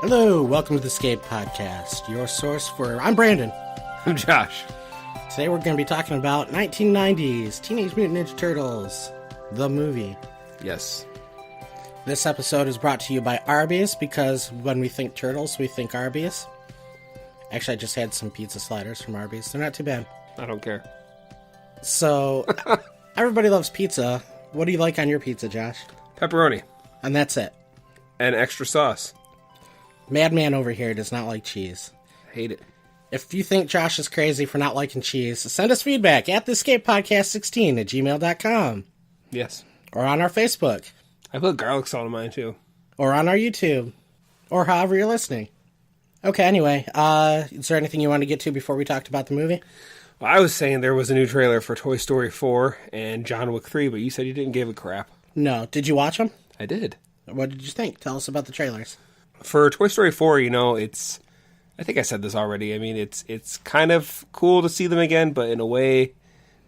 Hello, welcome to the Escape Podcast, your source for... I'm Brandon. I'm Josh. Today we're going to be talking about 1990s Teenage Mutant Ninja Turtles, the movie. Yes. This episode is brought to you by Arby's, because when we think turtles, we think Arby's. Actually, I just had some pizza sliders from Arby's. They're not too bad. I don't care. So, everybody loves pizza. What do you like on your pizza, Josh? Pepperoni. And that's it. And extra sauce. Madman over here does not like cheese. Hate it. If you think Josh is crazy for not liking cheese, send us feedback at theescapepodcast16@gmail.com. Yes. Or on our Facebook. I put garlic salt in mine, too. Or on our YouTube. Or however you're listening. Okay, anyway, is there anything you want to get to before we talked about the movie? Well, I was saying there was a new trailer for Toy Story 4 and John Wick 3, but you said you didn't give a crap. No. Did you watch them? I did. What did you think? Tell us about the trailers. For Toy Story 4, it's... I think I said this already. I mean, it's kind of cool to see them again, but in a way,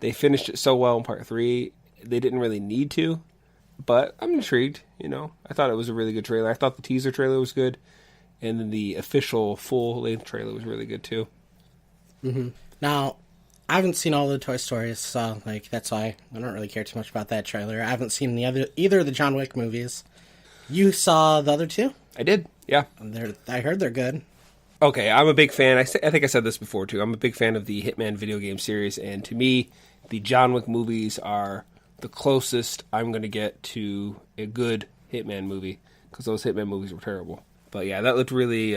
they finished it so well in Part 3, they didn't really need to. But I'm intrigued, I thought it was a really good trailer. I thought the teaser trailer was good, and then the official full-length trailer was really good, too. Mm-hmm. Now, I haven't seen all the Toy Stories, so, that's why I don't really care too much about that trailer. I haven't seen either of the John Wick movies. You saw the other two? I did, yeah. I heard they're good. Okay, I'm a big fan. I think I said this before, too. I'm a big fan of the Hitman video game series, and to me, the John Wick movies are the closest I'm going to get to a good Hitman movie, because those Hitman movies were terrible. But yeah, that looked really,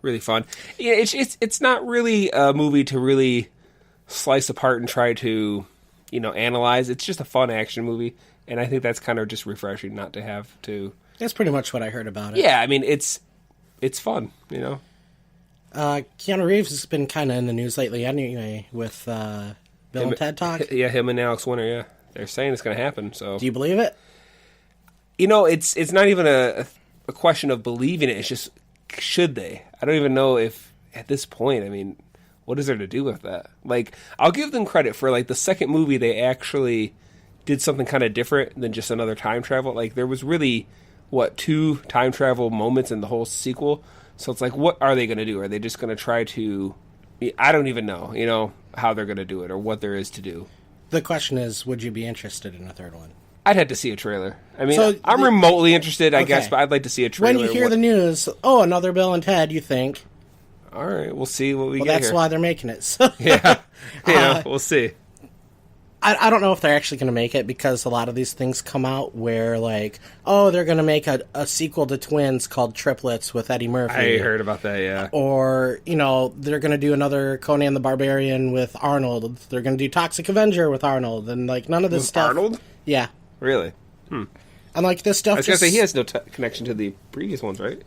really fun. Yeah, it's not really a movie to really slice apart and try to, analyze. It's just a fun action movie, and I think that's kind of just refreshing not to have to... That's pretty much what I heard about it. Yeah, I mean, it's fun, Keanu Reeves has been kind of in the news lately anyway with Bill and Ted Talk. Yeah, him and Alex Winter, yeah. They're saying it's going to happen, so... Do you believe it? It's not even a question of believing it. It's just, should they? I don't even know if, at this point, I mean, what is there to do with that? I'll give them credit for, the second movie, they actually did something kind of different than just another time travel. There was really, 2 time travel moments in the whole sequel? So it's what are they going to do? Are they just going to try to... I don't even know, how they're going to do it or what there is to do. The question is, would you be interested in a third one? I'd have to see a trailer. I mean, I'm remotely interested, I guess, but I'd like to see a trailer. When you hear the news, another Bill and Ted, you think... All right, we'll see what we get that's here. why they're making it. So. Yeah, we'll see. I don't know if they're actually going to make it, because a lot of these things come out where, they're going to make a sequel to Twins called Triplets with Eddie Murphy. I heard about that, yeah. Or, they're going to do another Conan the Barbarian with Arnold. They're going to do Toxic Avenger with Arnold. And, none of this with stuff... Arnold? Yeah. Really? And, this stuff I was going to say, he has no connection to the previous ones, right?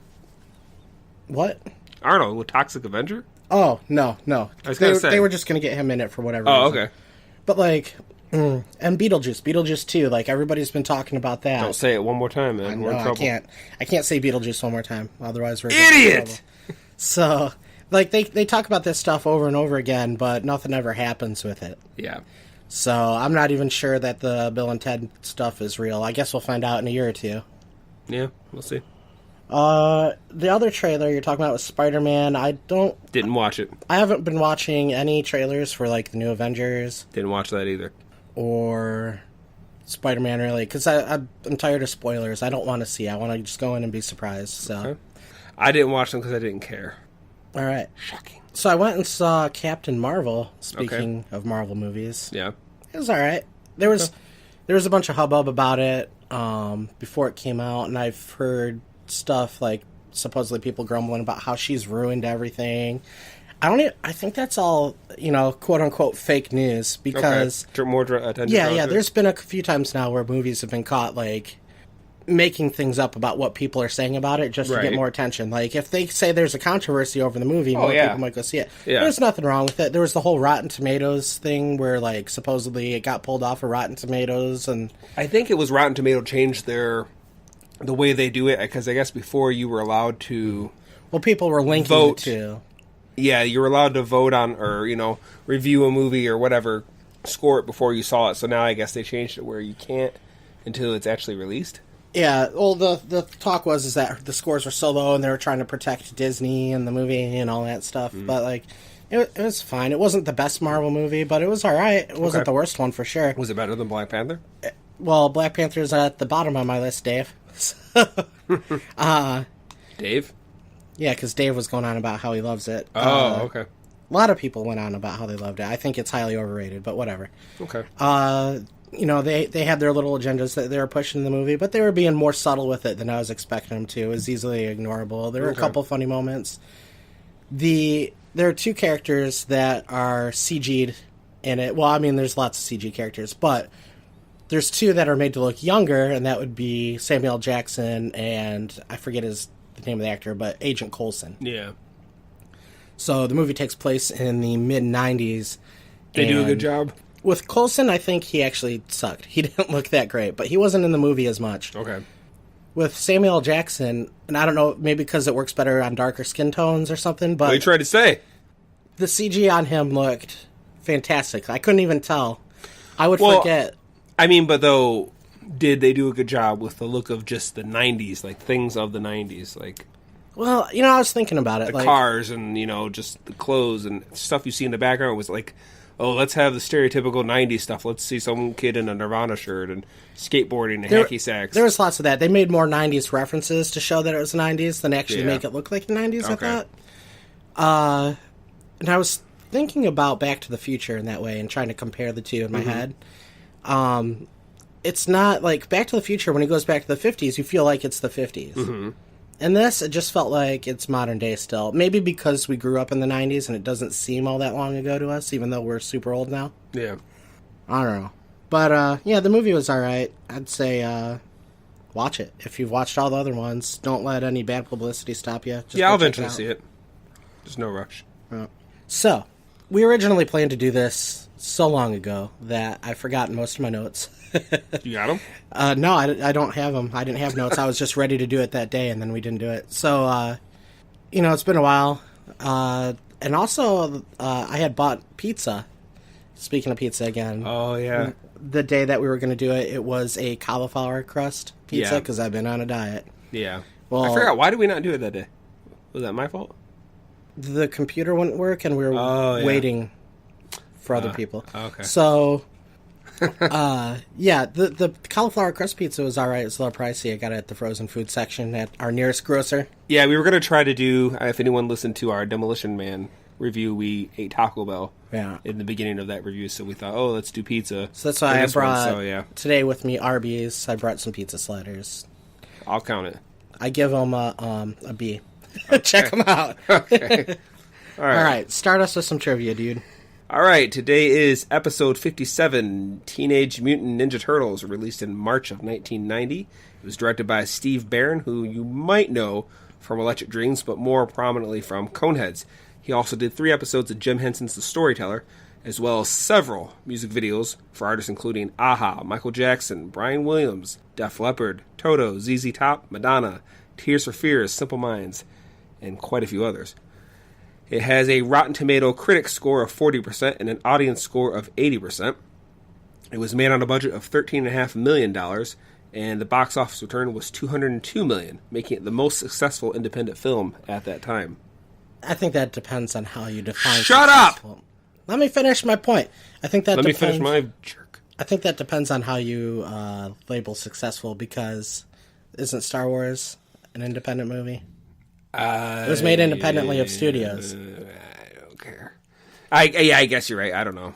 What? Arnold with Toxic Avenger? Oh, no. I was going to say. They were just going to get him in it for whatever reason. Oh, okay. But, and Beetlejuice 2, everybody's been talking about that. Don't say it one more time, man. We're in trouble. I can't say Beetlejuice one more time, otherwise we're Idiot! So, they talk about this stuff over and over again, but nothing ever happens with it. Yeah. So, I'm not even sure that the Bill and Ted stuff is real. I guess we'll find out in a year or two. Yeah, we'll see. The other trailer you're talking about was Spider-Man. Didn't watch it. I haven't been watching any trailers for, the new Avengers. Didn't watch that either. Or Spider-Man, really, because I'm tired of spoilers. I don't want to see. I want to just go in and be surprised. So okay. I didn't watch them because I didn't care. All right. Shocking. So I went and saw Captain Marvel, speaking of Marvel movies. Yeah. It was all right. There was a bunch of hubbub about it before it came out, and I've heard stuff supposedly people grumbling about how she's ruined everything. I think that's all, quote unquote fake news, because... Okay. More attention. Yeah, there's been a few times now where movies have been caught, making things up about what people are saying about it just to get more attention. If they say there's a controversy over the movie, more people might go see it. Yeah. There's nothing wrong with it. There was the whole Rotten Tomatoes thing where, supposedly it got pulled off of Rotten Tomatoes, and... I think it was Rotten Tomato changed the way they do it, because I guess before you were allowed to... Well, people were linking vote. it to... Yeah, you were allowed to vote on, or, review a movie or whatever, score it before you saw it. So now I guess they changed it where you can't until it's actually released. Yeah, well, the talk was that the scores were so low and they were trying to protect Disney and the movie and all that stuff. But, like, it was fine. It wasn't the best Marvel movie, but it was all right. It wasn't the worst one for sure. Was it better than Black Panther? Well, Black Panther's at the bottom of my list, Dave. Dave? Yeah, because Dave was going on about how he loves it. Okay. A lot of people went on about how they loved it. I think it's highly overrated, but whatever. Okay. They had their little agendas that they were pushing in the movie, but they were being more subtle with it than I was expecting them to. It was easily ignorable. There were a couple funny moments. There are two characters that are CG'd in it. Well, I mean, there's lots of CG characters, but there's two that are made to look younger, and that would be Samuel Jackson and I forget the name of the actor, but Agent Coulson. Yeah. So the movie takes place in the mid-90s. They do a good job? With Coulson, I think he actually sucked. He didn't look that great, but he wasn't in the movie as much. Okay. With Samuel Jackson, and I don't know, maybe because it works better on darker skin tones or something, but... What are you trying to say? The CG on him looked fantastic. I couldn't even tell. I would forget. I mean, but though, did they do a good job with the look of just the 90s, like things of the 90s, like... Well, I was thinking about it. The cars and, just the clothes and stuff you see in the background was like... Oh, let's have the stereotypical 90s stuff. Let's see some kid in a Nirvana shirt and skateboarding and hacky sacks. There was lots of that. They made more 90s references to show that it was the 90s than actually make it look like the 90s, I thought. And I was thinking about Back to the Future in that way and trying to compare the two in my head. It's not like Back to the Future, when he goes back to the 50s, you feel like it's the 50s. Mm-hmm. And this, it just felt like it's modern day still. Maybe because we grew up in the 90s and it doesn't seem all that long ago to us, even though we're super old now. Yeah. I don't know. But, the movie was alright. I'd say, watch it. If you've watched all the other ones, don't let any bad publicity stop you. Just I'll eventually see it. There's no rush. So, we originally planned to do this so long ago that I've forgotten most of my notes. You got them? No, I don't have them. I didn't have notes. I was just ready to do it that day, and then we didn't do it. So, it's been a while. And also, I had bought pizza. Speaking of pizza again. Oh, yeah. The day that we were going to do it, it was a cauliflower crust pizza, because I've been on a diet. Yeah. Well, I forgot. Why did we not do it that day? Was that my fault? The computer wouldn't work, and we were waiting for other people. Okay. So... the cauliflower crust pizza was alright. It's a little pricey. I got it at the frozen food section at our nearest grocer. Yeah, we were going to try to do, if anyone listened to our Demolition Man review, we ate Taco Bell in the beginning of that review, so we thought, let's do pizza. So that's why I brought today with me Arby's. I brought some pizza sliders. I'll count it. I give them a B. Okay. Check them out. Okay. All right, start us with some trivia, dude. All right, today is episode 57, Teenage Mutant Ninja Turtles, released in March of 1990. It was directed by Steve Barron, who you might know from Electric Dreams, but more prominently from Coneheads. He also did 3 episodes of Jim Henson's The Storyteller, as well as several music videos for artists including a-ha, Michael Jackson, Brian Williams, Def Leppard, Toto, ZZ Top, Madonna, Tears for Fears, Simple Minds, and quite a few others. It has a Rotten Tomato critic score of 40% and an audience score of 80%. It was made on a budget of $13.5 million, and the box office return was $202 million, making it the most successful independent film at that time. I think that depends on how you define Shut successful. Up! Let me finish my point. I think that Let me finish my jerk. I think that depends on how you label successful, because isn't Star Wars an independent movie? It was made independently of studios. I don't care. I guess you're right. I don't know.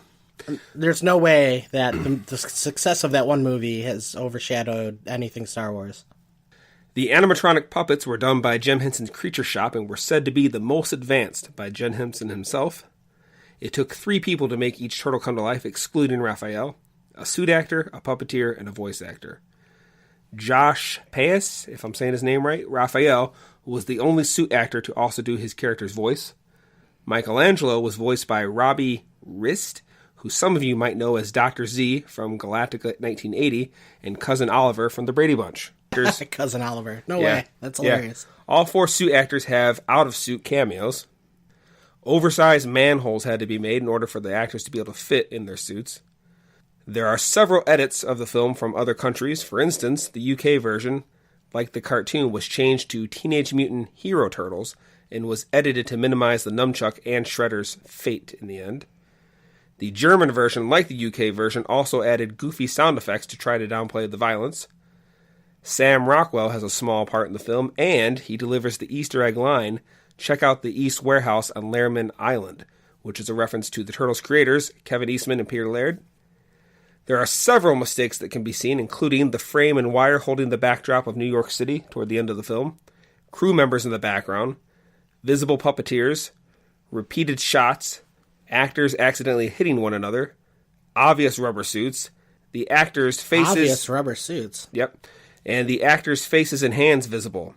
There's no way that the success of that one movie has overshadowed anything Star Wars. The animatronic puppets were done by Jim Henson's Creature Shop and were said to be the most advanced by Jim Henson himself. It took 3 people to make each turtle come to life, excluding Raphael: a suit actor, a puppeteer, and a voice actor. Josh Paez, if I'm saying his name right, Raphael, was the only suit actor to also do his character's voice. Michelangelo was voiced by Robbie Rist, who some of you might know as Dr. Z from Galactica 1980 and Cousin Oliver from The Brady Bunch. Cousin Oliver. No way. That's hilarious. Yeah. All 4 suit actors have out-of-suit cameos. Oversized manholes had to be made in order for the actors to be able to fit in their suits. There are several edits of the film from other countries. For instance, the UK version like the cartoon, was changed to Teenage Mutant Hero Turtles and was edited to minimize the Nunchuck and Shredder's fate in the end. The German version, like the UK version, also added goofy sound effects to try to downplay the violence. Sam Rockwell has a small part in the film, and he delivers the Easter egg line, "Check out the East Warehouse on Lehrman Island," which is a reference to the Turtles creators, Kevin Eastman and Peter Laird. There are several mistakes that can be seen, including the frame and wire holding the backdrop of New York City toward the end of the film, crew members in the background, visible puppeteers, repeated shots, actors accidentally hitting one another, obvious rubber suits, the actors' faces... Obvious rubber suits. Yep. And the actors' faces and hands visible.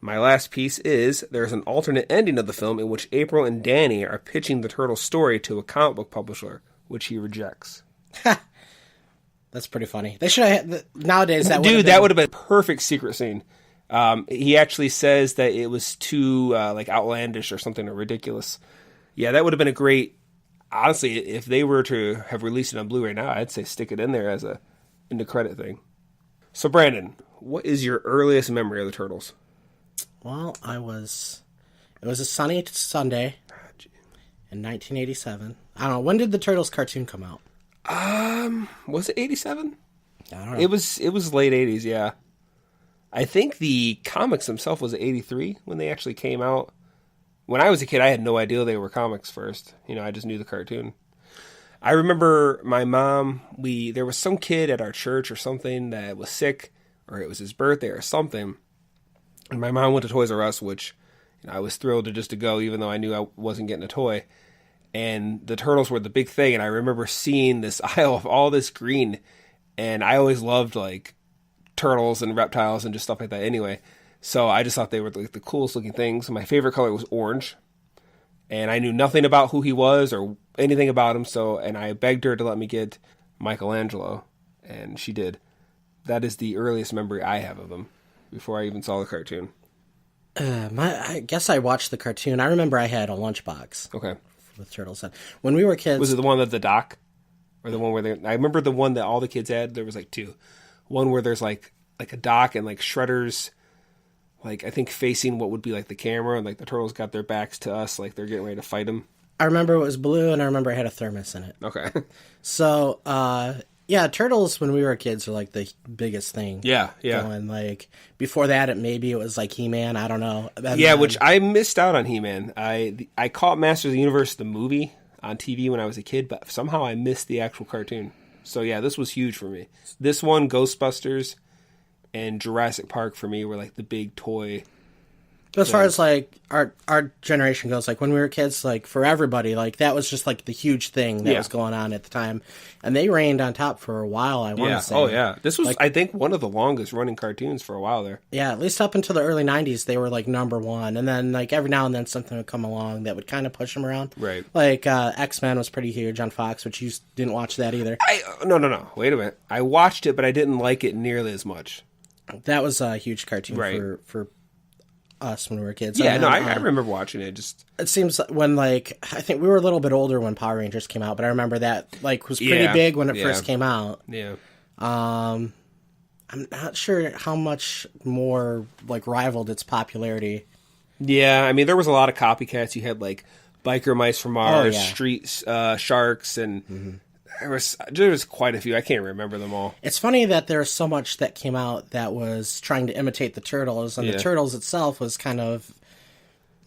My last piece is, there's an alternate ending of the film in which April and Danny are pitching the Turtles story to a comic book publisher, which he rejects. That's pretty funny. They should have... Nowadays, that would Dude, that would have been a perfect secret scene. He actually says that it was too outlandish or something, or ridiculous. Yeah, that would have been a great... Honestly, if they were to have released it on Blu-ray now, I'd say stick it in there as a into credit thing. So, Brandon, what is your earliest memory of the Turtles? Well, it was a sunny Sunday in 1987. I don't know, when did the Turtles cartoon come out? Was it 87? I don't know. It was late 80s, yeah. I think the comics themselves was 83 when they actually came out. When I was a kid, I had no idea they were comics first. I just knew the cartoon. I remember my mom, there was some kid at our church or something that was sick, or it was his birthday or something. And my mom went to Toys R Us, which I was thrilled to go, even though I knew I wasn't getting a toy. And the Turtles were the big thing, and I remember seeing this aisle of all this green, and I always loved, turtles and reptiles and just stuff like that anyway. So I just thought they were, the coolest looking things. My favorite color was orange, and I knew nothing about who he was or anything about him, and I begged her to let me get Michelangelo, and she did. That is the earliest memory I have of him, before I even saw the cartoon. I guess I watched the cartoon. I remember I had a lunchbox. Okay. With Turtles. When we were kids... Was it the one at the dock? Or the one where I remember the one that all the kids had. There was two. One where there's a dock and Shredder's I think facing what would be the camera, and the Turtles got their backs to us, they're getting ready to fight him. I remember it was blue, and I remember it had a thermos in it. Okay. So, Turtles when we were kids are the biggest thing. Yeah. Going. Before that, maybe it was He-Man. I don't know. Which I missed out on He-Man. I caught Masters of the Universe the movie on TV when I was a kid, but somehow I missed the actual cartoon. So yeah, this was huge for me. This one, Ghostbusters, and Jurassic Park for me were the big toy. As far as our generation goes, when we were kids, for everybody, that was just the huge thing that was going on at the time, and they reigned on top for a while. I want to say. Oh yeah, this was I think one of the longest running cartoons for a while there. Yeah, at least up until the early '90s, they were number one, and then every now and then something would come along that would kind of push them around. Right. X-Men was pretty huge on Fox, which you didn't watch that either. No. Wait a minute. I watched it, but I didn't like it nearly as much. That was a huge cartoon for us when we were kids. Yeah, I remember watching it. It seems when I think we were a little bit older when Power Rangers came out, but I remember that was pretty big when it first came out. Yeah. I'm not sure how much more rivaled its popularity. Yeah, I mean there was a lot of copycats. You had Biker Mice from Mars, Street Sharks, and there was quite a few. I can't remember them all. It's funny that there's so much that came out that was trying to imitate the Turtles, and the Turtles itself was kind of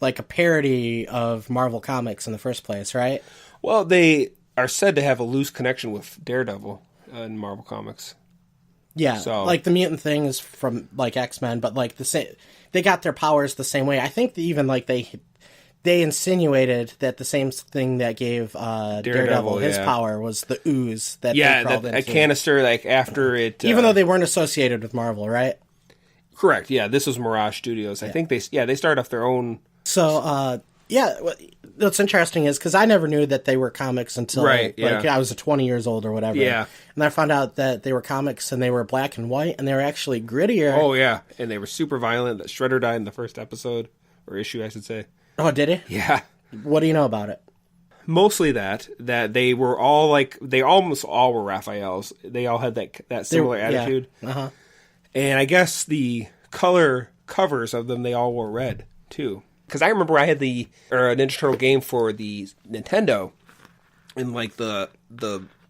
a parody of Marvel Comics in the first place, right? Well, they are said to have a loose connection with Daredevil in Marvel Comics. Yeah, so the mutant thing is from X-Men, but the same, they got their powers the same way. I think even they insinuated that the same thing that gave Daredevil his power was the ooze that they crawled into. A canister after it... Even though they weren't associated with Marvel, right? Correct, yeah. This was Mirage Studios. I think they started off their own... So, what's interesting is, because I never knew that they were comics until I was 20 years old or whatever. Yeah. And I found out that they were comics and they were black and white and they were actually grittier. Oh, yeah. And they were super violent. That Shredder died in the first episode, or issue, I should say. Oh, did he? Yeah. What do you know about it? Mostly that they were all they almost all were Raphaels. They all had that similar attitude. Yeah. Uh-huh. And I guess the color covers of them, they all wore red too. Because I remember I had a Ninja Turtle game for the Nintendo, and like the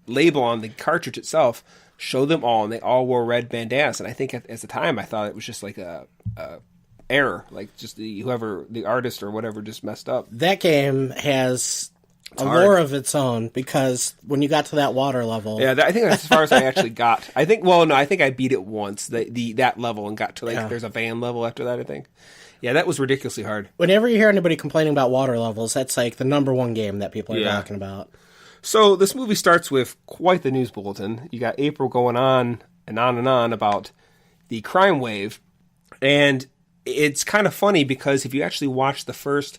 label on the cartridge itself showed them all, and they all wore red bandanas. And I think at the time I thought it was just like a error, like just the artist or whatever just messed up. That game has a lore of its own, because when you got to that water level, yeah, I think that's as far as I actually got. I think I beat it once, that level, and got to there's a van level after that, I think. Yeah, that was ridiculously hard. Whenever you hear anybody complaining about water levels, that's like the number one game that people are talking about. So this movie starts with quite the news bulletin. You got April going on and on about the crime wave. And it's kind of funny because if you actually watch the first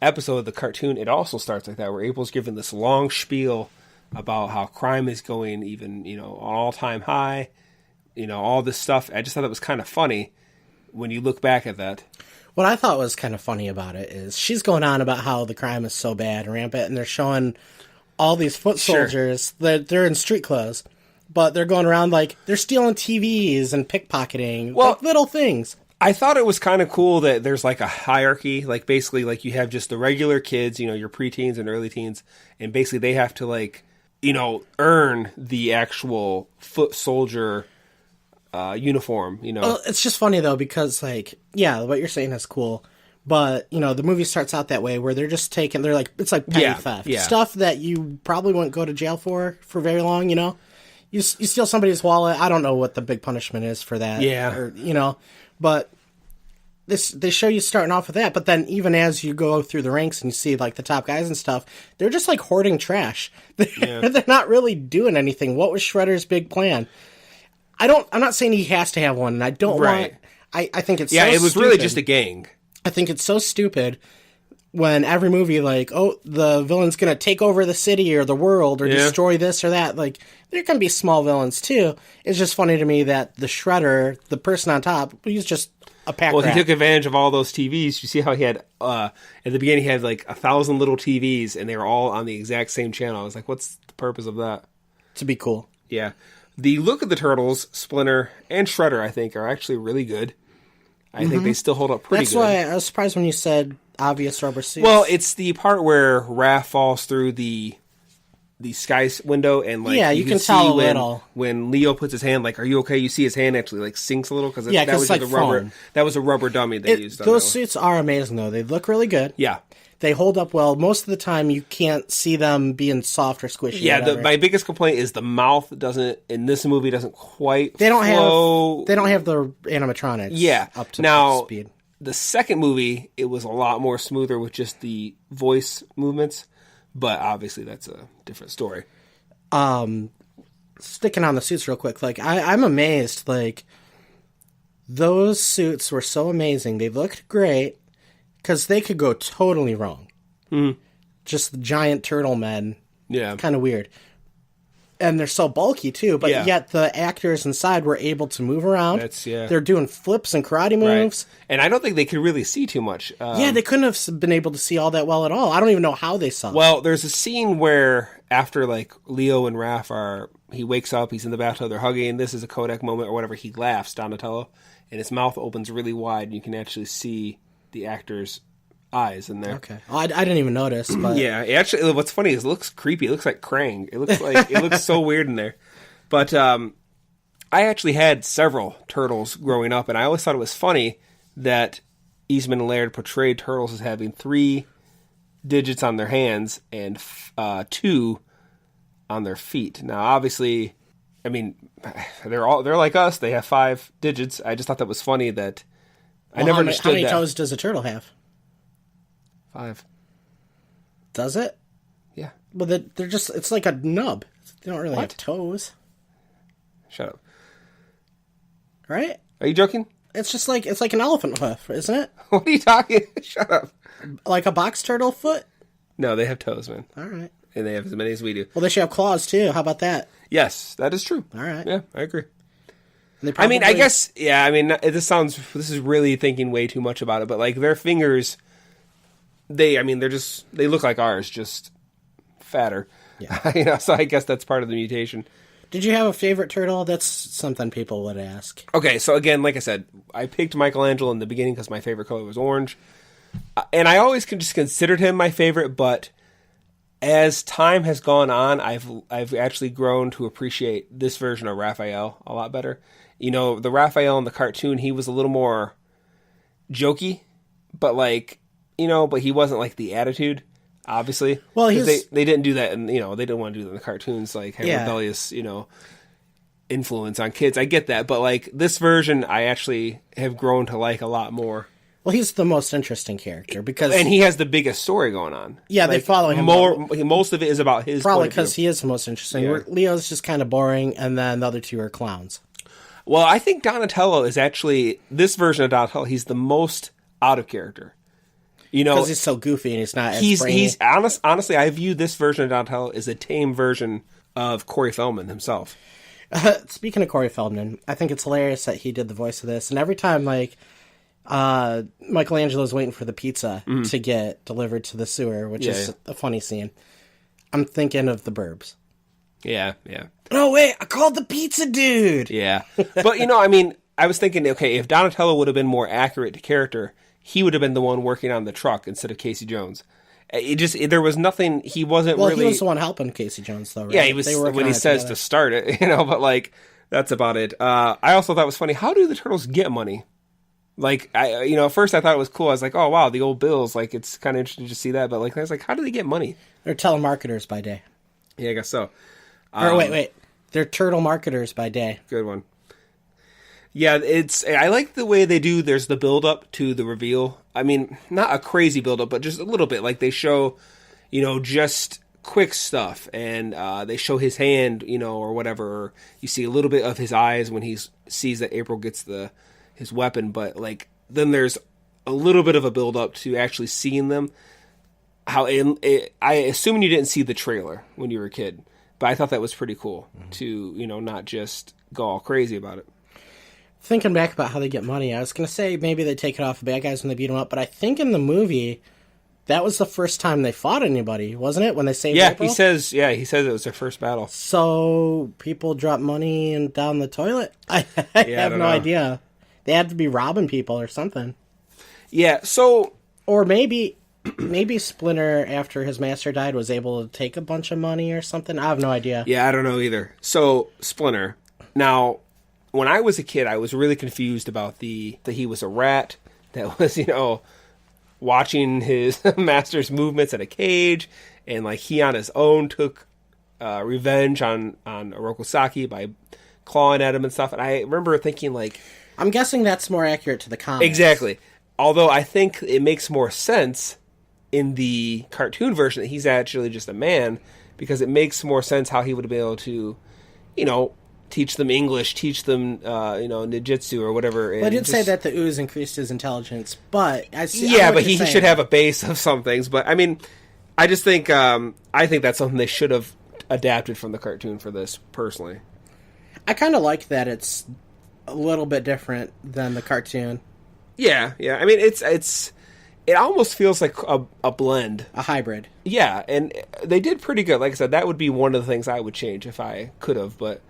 episode of the cartoon, it also starts like that, where April's giving this long spiel about how crime is going even, on all-time high, all this stuff. I just thought that was kind of funny when you look back at that. What I thought was kind of funny about it is she's going on about how the crime is so bad and rampant, and they're showing all these foot soldiers that they're in street clothes, but they're going around like they're stealing TVs and pickpocketing, like little things. I thought it was kind of cool that there's like a hierarchy, like basically like you have just the regular kids, your preteens and early teens, and basically they have to earn the actual foot soldier uniform, Well, it's just funny though, because what you're saying is cool, but the movie starts out that way, where they're just it's like petty theft, stuff that you probably wouldn't go to jail for very long. You steal somebody's wallet. I don't know what the big punishment is for that. But they show you starting off with that, but then even as you go through the ranks and you see like the top guys and stuff, they're just like hoarding trash. They're not really doing anything. What was Shredder's big plan? I'm not saying he has to have one, and I don't want... I think it's so it was stupid. Really just a gang. I think it's so stupid when every movie, the villain's going to take over the city or the world or destroy this or that. Like, there can be small villains, too. It's just funny to me that the Shredder, the person on top, he's just a pack rat. He took advantage of all those TVs. You see how he had... at the beginning, he had 1,000 little TVs, and they were all on the exact same channel. I was like, what's the purpose of that? To be cool. Yeah. The look of the Turtles, Splinter, and Shredder, I think, are actually really good. I think they still hold up pretty good. That's why I was surprised when you said obvious rubber suits. Well, it's the part where Raph falls through the sky window, and you can tell a little when Leo puts his hand, are you okay? You see his hand actually sinks a little, because that was like the rubber. That was a rubber dummy they used. Those suits are amazing, though. They look really good. Yeah. They hold up well. Most of the time, you can't see them being soft or squishy. Yeah, my biggest complaint is the mouth in this movie doesn't quite They don't flow. have the animatronics. Up to speed. The second movie, it was a lot more smoother with just the voice movements, but obviously that's a different story. Sticking on the suits real quick, I'm amazed. Those suits were so amazing. They looked great. Because they could go totally wrong. Just the giant turtle men. Yeah. Kind of weird. And they're so bulky, too. But yet the actors inside were able to move around. They're doing flips and karate moves. Right. And I don't think they could really see too much. They couldn't have been able to see all that well at all. I don't even know how they saw. Well, there's a scene where after, Leo and Raph he wakes up, he's in the bathtub, they're hugging. This is a Kodak moment or whatever. He laughs, Donatello. And his mouth opens really wide. And you can actually see the actor's eyes in there. Okay. I didn't even notice, but... Actually, what's funny is it looks creepy. It looks like Krang. It looks so weird in there. But I actually had several turtles growing up, and I always thought it was funny that Eastman and Laird portrayed turtles as having 3 digits on their hands and 2 on their feet. Now, obviously, I mean, they're like us. They have 5 digits. I just thought that was funny that... I never understood that. How many toes does a turtle have? 5. Does it? Yeah. Well, they're just... It's like a nub. They don't really have toes. Shut up. Right? Are you joking? It's just like... It's like an elephant hoof, isn't it? What are you talking? Shut up. Like a box turtle foot? No, they have toes, man. All right. And they have as many as we do. Well, they should have claws, too. How about that? Yes, that is true. All right. Yeah, I agree. I mean, I guess, this is really thinking way too much about it, but their fingers, they look like ours, just fatter. Yeah. So I guess that's part of the mutation. Did you have a favorite turtle? That's something people would ask. Okay, so again, like I said, I picked Michelangelo in the beginning because my favorite color was orange. And I always just considered him my favorite, but as time has gone on, I've actually grown to appreciate this version of Raphael a lot better. You know, the Raphael in the cartoon, he was a little more jokey, but like, you know, but he wasn't like the attitude, obviously. Well, they didn't do that, and you know, they didn't want to do that in the cartoons, like have rebellious, you know, influence on kids. I get that, but like this version, I actually have grown to like a lot more. Well, he's the most interesting character because... And he has the biggest story going on. Yeah, they follow him. Most of it is about his probably because he is the most interesting. Yeah. Leo's just kind of boring, and then the other two are clowns. Well, I think Donatello is actually... This version of Donatello, he's the most out of character. You know, because he's so goofy and he's not as brainy. Honestly, I view this version of Donatello as a tame version of Corey Feldman himself. Speaking of Corey Feldman, I think it's hilarious that he did the voice of this, and every time, like... Michelangelo's waiting for the pizza to get delivered to the sewer, which is a funny scene. I'm thinking of the Burbs. Yeah. No, wait, I called the pizza dude! Yeah. But, you know, I mean, I was thinking, okay, if Donatello would have been more accurate to character, he would have been the one working on the truck instead of Casey Jones. There was nothing, he wasn't really... Well, he was the one helping Casey Jones, though, right? Yeah, he was, when he says to start it, you know, but, like, that's about it. I also thought it was funny, how do the turtles get money? Like, at first I thought it was cool. I was like, oh, wow, the old bills. Like, it's kind of interesting to see that. But, like, I was like, how do they get money? They're telemarketers by day. Yeah, I guess so. Or wait. They're turtle marketers by day. Good one. Yeah, I like the way they do, there's the build-up to the reveal. I mean, not a crazy build-up, but just a little bit. Like, they show, you know, just quick stuff. And they show his hand, you know, or whatever. Or you see a little bit of his eyes when he sees that April gets his weapon, but like then there's a little bit of a build up to actually seeing them. I assume you didn't see the trailer when you were a kid, but I thought that was pretty cool to, you know, not just go all crazy about it. Thinking back about how they get money, I was going to say maybe they take it off the bad guys when they beat them up, but I think in the movie that was the first time they fought anybody, wasn't it? When they saved April? He says it was their first battle. So people drop money and down the toilet? I have no idea. They had to be robbing people or something. Yeah, so... Or maybe Splinter, after his master died, was able to take a bunch of money or something. I have no idea. Yeah, I don't know either. So, Splinter. Now, when I was a kid, I was really confused about that he was a rat that was, you know, watching his master's movements in a cage, and, like, he on his own took revenge on Orokosaki by clawing at him and stuff. And I remember thinking, like... I'm guessing that's more accurate to the comics. Exactly. Although I think it makes more sense in the cartoon version that he's actually just a man, because it makes more sense how he would be able to, you know, teach them English, teach them, ninjutsu or whatever. Well, I did say that the ooze increased his intelligence, but... but he should have a base of some things. But, I mean, I just think, I think that's something they should have adapted from the cartoon for this, personally. I kind of like that it's a little bit different than the cartoon. Yeah. I mean, it almost feels like a blend. A hybrid. Yeah, and they did pretty good. Like I said, that would be one of the things I would change if I could have. But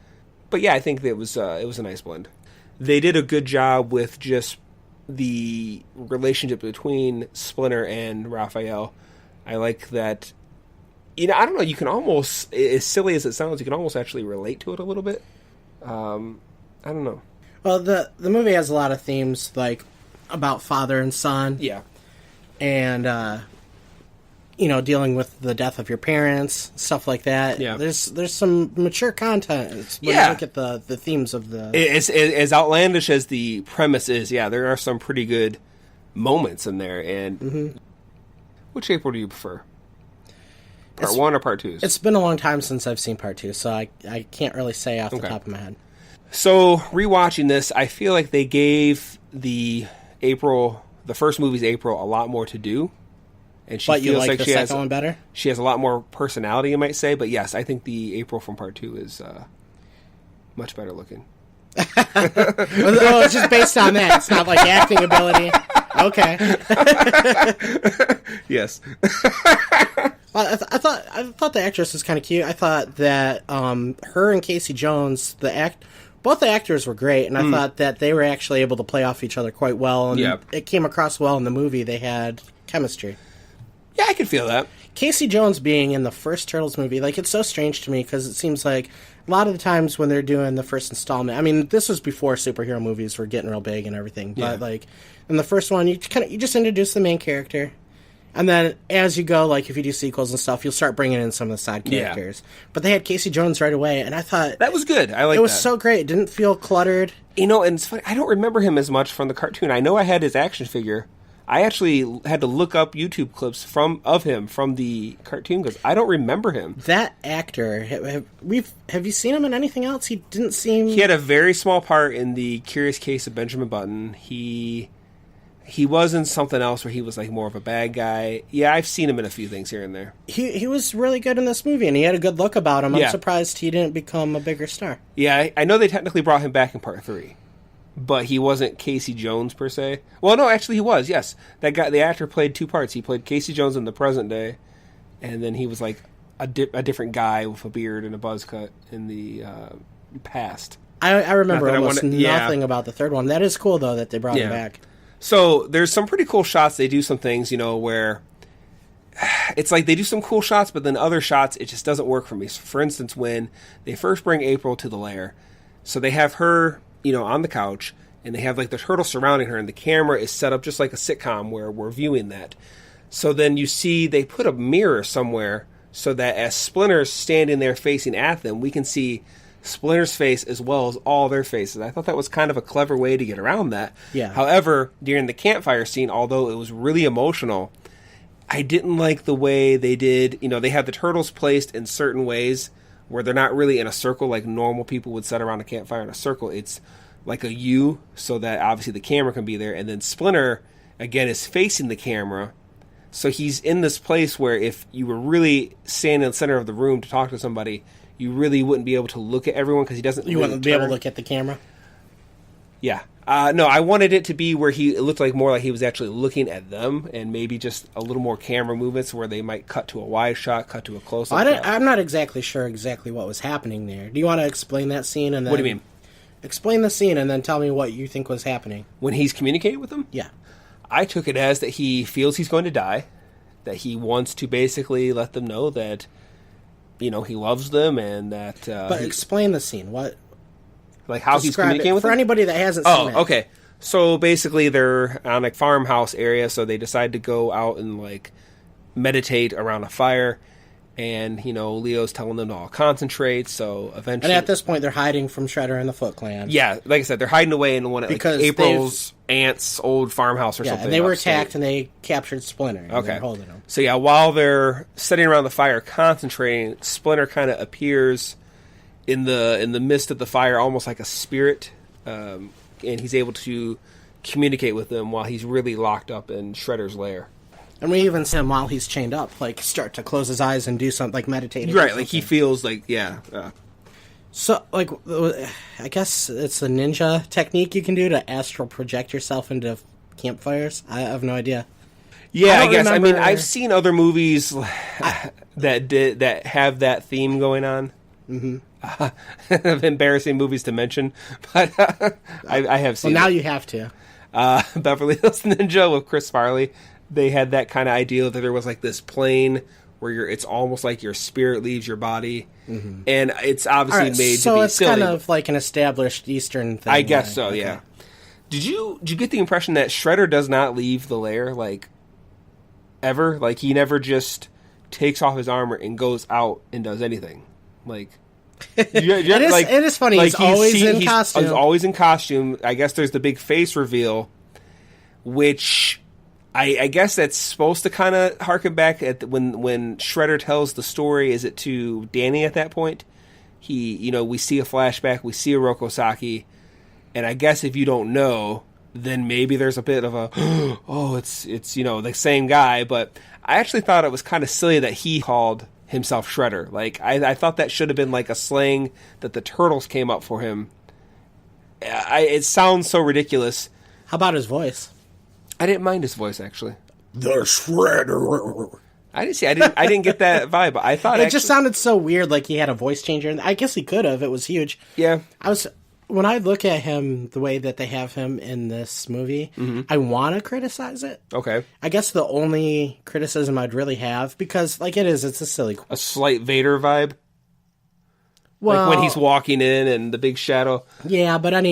yeah, I think it was a nice blend. They did a good job with just the relationship between Splinter and Raphael. I like that. You know, I don't know. You can almost, as silly as it sounds, you can almost actually relate to it a little bit. I don't know. Well, the movie has a lot of themes, like, about father and son. Yeah. And, dealing with the death of your parents, stuff like that. Yeah. There's some mature content when you look at the themes of the... As outlandish as the premise is, there are some pretty good moments in there. And which April do you prefer? Part 1 or Part 2? It's been a long time since I've seen Part 2, so I can't really say off the top of my head. So, rewatching this, I feel like they gave the first movie's April a lot more to do. And she feels like the second one better? She has a lot more personality, you might say. But yes, I think the April from Part 2 is much better looking. Oh, it's just based on that. It's not like acting ability. Okay. Yes. Well, I thought the actress was kind of cute. I thought that her and Casey Jones, both the actors were great, and I thought that they were actually able to play off each other quite well, and it came across well in the movie. They had chemistry. Yeah, I can feel that. Casey Jones being in the first Turtles movie, like, it's so strange to me because it seems like a lot of the times when they're doing the first installment, I mean, this was before superhero movies were getting real big and everything, but like in the first one, you just introduce the main character, and then as you go, like if you do sequels and stuff, you'll start bringing in some of the side characters. But they had Casey Jones right away, and I thought that was good. I like it was so great. It didn't feel cluttered. You know, and it's funny, I don't remember him as much from the cartoon. I know I had his action figure. I actually had to look up YouTube clips of him from the cartoon because I don't remember him. That actor, have you seen him in anything else? He didn't seem... He had a very small part in the Curious Case of Benjamin Button. He was in something else where he was like more of a bad guy. Yeah, I've seen him in a few things here and there. He was really good in this movie, and he had a good look about him. I'm surprised he didn't become a bigger star. Yeah, I know they technically brought him back in part 3. But he wasn't Casey Jones, per se. Well, no, actually he was, yes. That guy, the actor played 2 parts. He played Casey Jones in the present day, and then he was like a different guy with a beard and a buzz cut in the past. I remember almost nothing about the third one. That is cool, though, that they brought him back. So there's some pretty cool shots. They do some things, you know, where it's like they do some cool shots, but then other shots, it just doesn't work for me. So for instance, when they first bring April to the lair, so they have her... you know, on the couch, and they have like the turtle surrounding her, and the camera is set up just like a sitcom where we're viewing that. So then you see they put a mirror somewhere so that as Splinter's standing there facing at them, we can see Splinter's face as well as all their faces. I thought that was kind of a clever way to get around that. Yeah. However, during the campfire scene, although it was really emotional, I didn't like the way they did, you know, they have the turtles placed in certain ways where they're not really in a circle like normal people would sit around a campfire in a circle. It's like a U, so that obviously the camera can be there. And then Splinter, again, is facing the camera. So he's in this place where if you were really standing in the center of the room to talk to somebody, you really wouldn't be able to look at everyone because he doesn't You wouldn't be able to look at the camera? Yeah. No, I wanted it to be where it looked like more like he was actually looking at them, and maybe just a little more camera movements where they might cut to a wide shot, cut to a close-up. I'm not exactly sure what was happening there. Do you want to explain that scene? And then what do you mean? Explain the scene and then tell me what you think was happening. When he's communicating with them? Yeah. I took it as that he feels he's going to die, that he wants to basically let them know that, you know, he loves them, and that... but explain the scene. What... Like how he's communicating with them? For anybody that hasn't seen it. Oh, okay. So basically they're on a farmhouse area, so they decide to go out and like meditate around a fire, and, you know, Leo's telling them to all concentrate, so eventually... And at this point they're hiding from Shredder and the Foot Clan. Yeah, like I said, they're hiding away in one of like, April's aunt's old farmhouse or something. And they were attacked and they captured Splinter. And they're holding him. So yeah, while they're sitting around the fire concentrating, Splinter kind of appears in the midst of the fire, almost like a spirit, and he's able to communicate with them while he's really locked up in Shredder's lair. And we even see him while he's chained up, like, start to close his eyes and do something, like, meditating. Right, like, he feels like, So, like, I guess it's a ninja technique you can do to astral project yourself into campfires. I have no idea. Yeah, I guess. I mean, I've seen other movies that have that theme going on. Mm-hmm. Embarrassing movies to mention, but I have seen. Well, now you have to. Beverly Hills Ninja with Chris Farley. They had that kind of idea that there was like this plane where it's almost like your spirit leaves your body, and it's obviously made to be silly. So it's kind of like an established Eastern thing. I guess so. Okay. Yeah. Did you get the impression that Shredder does not leave the lair like ever? Like he never just takes off his armor and goes out and does anything. Like it is funny. Like, he's always in costume. He's always in costume. I guess there's the big face reveal, which I guess that's supposed to kind of harken back at when Shredder tells the story. Is it to Danny at that point? We see a flashback. We see a Rokosaki, and I guess if you don't know, then maybe there's a bit of a it's the same guy. But I actually thought it was kind of silly that he called himself Shredder. Like I thought that should have been like a slang that the Turtles came up for him. It sounds so ridiculous. How about his voice? I didn't mind his voice, actually. The Shredder. I didn't get that vibe. I thought It just sounded so weird, like he had a voice changer. And I guess he could have. It was huge. Yeah. When I look at him the way that they have him in this movie, I want to criticize it. Okay. I guess the only criticism I'd really have, because like it's a silly. A slight Vader vibe. Well, Like when he's walking in and the big shadow. Yeah, but but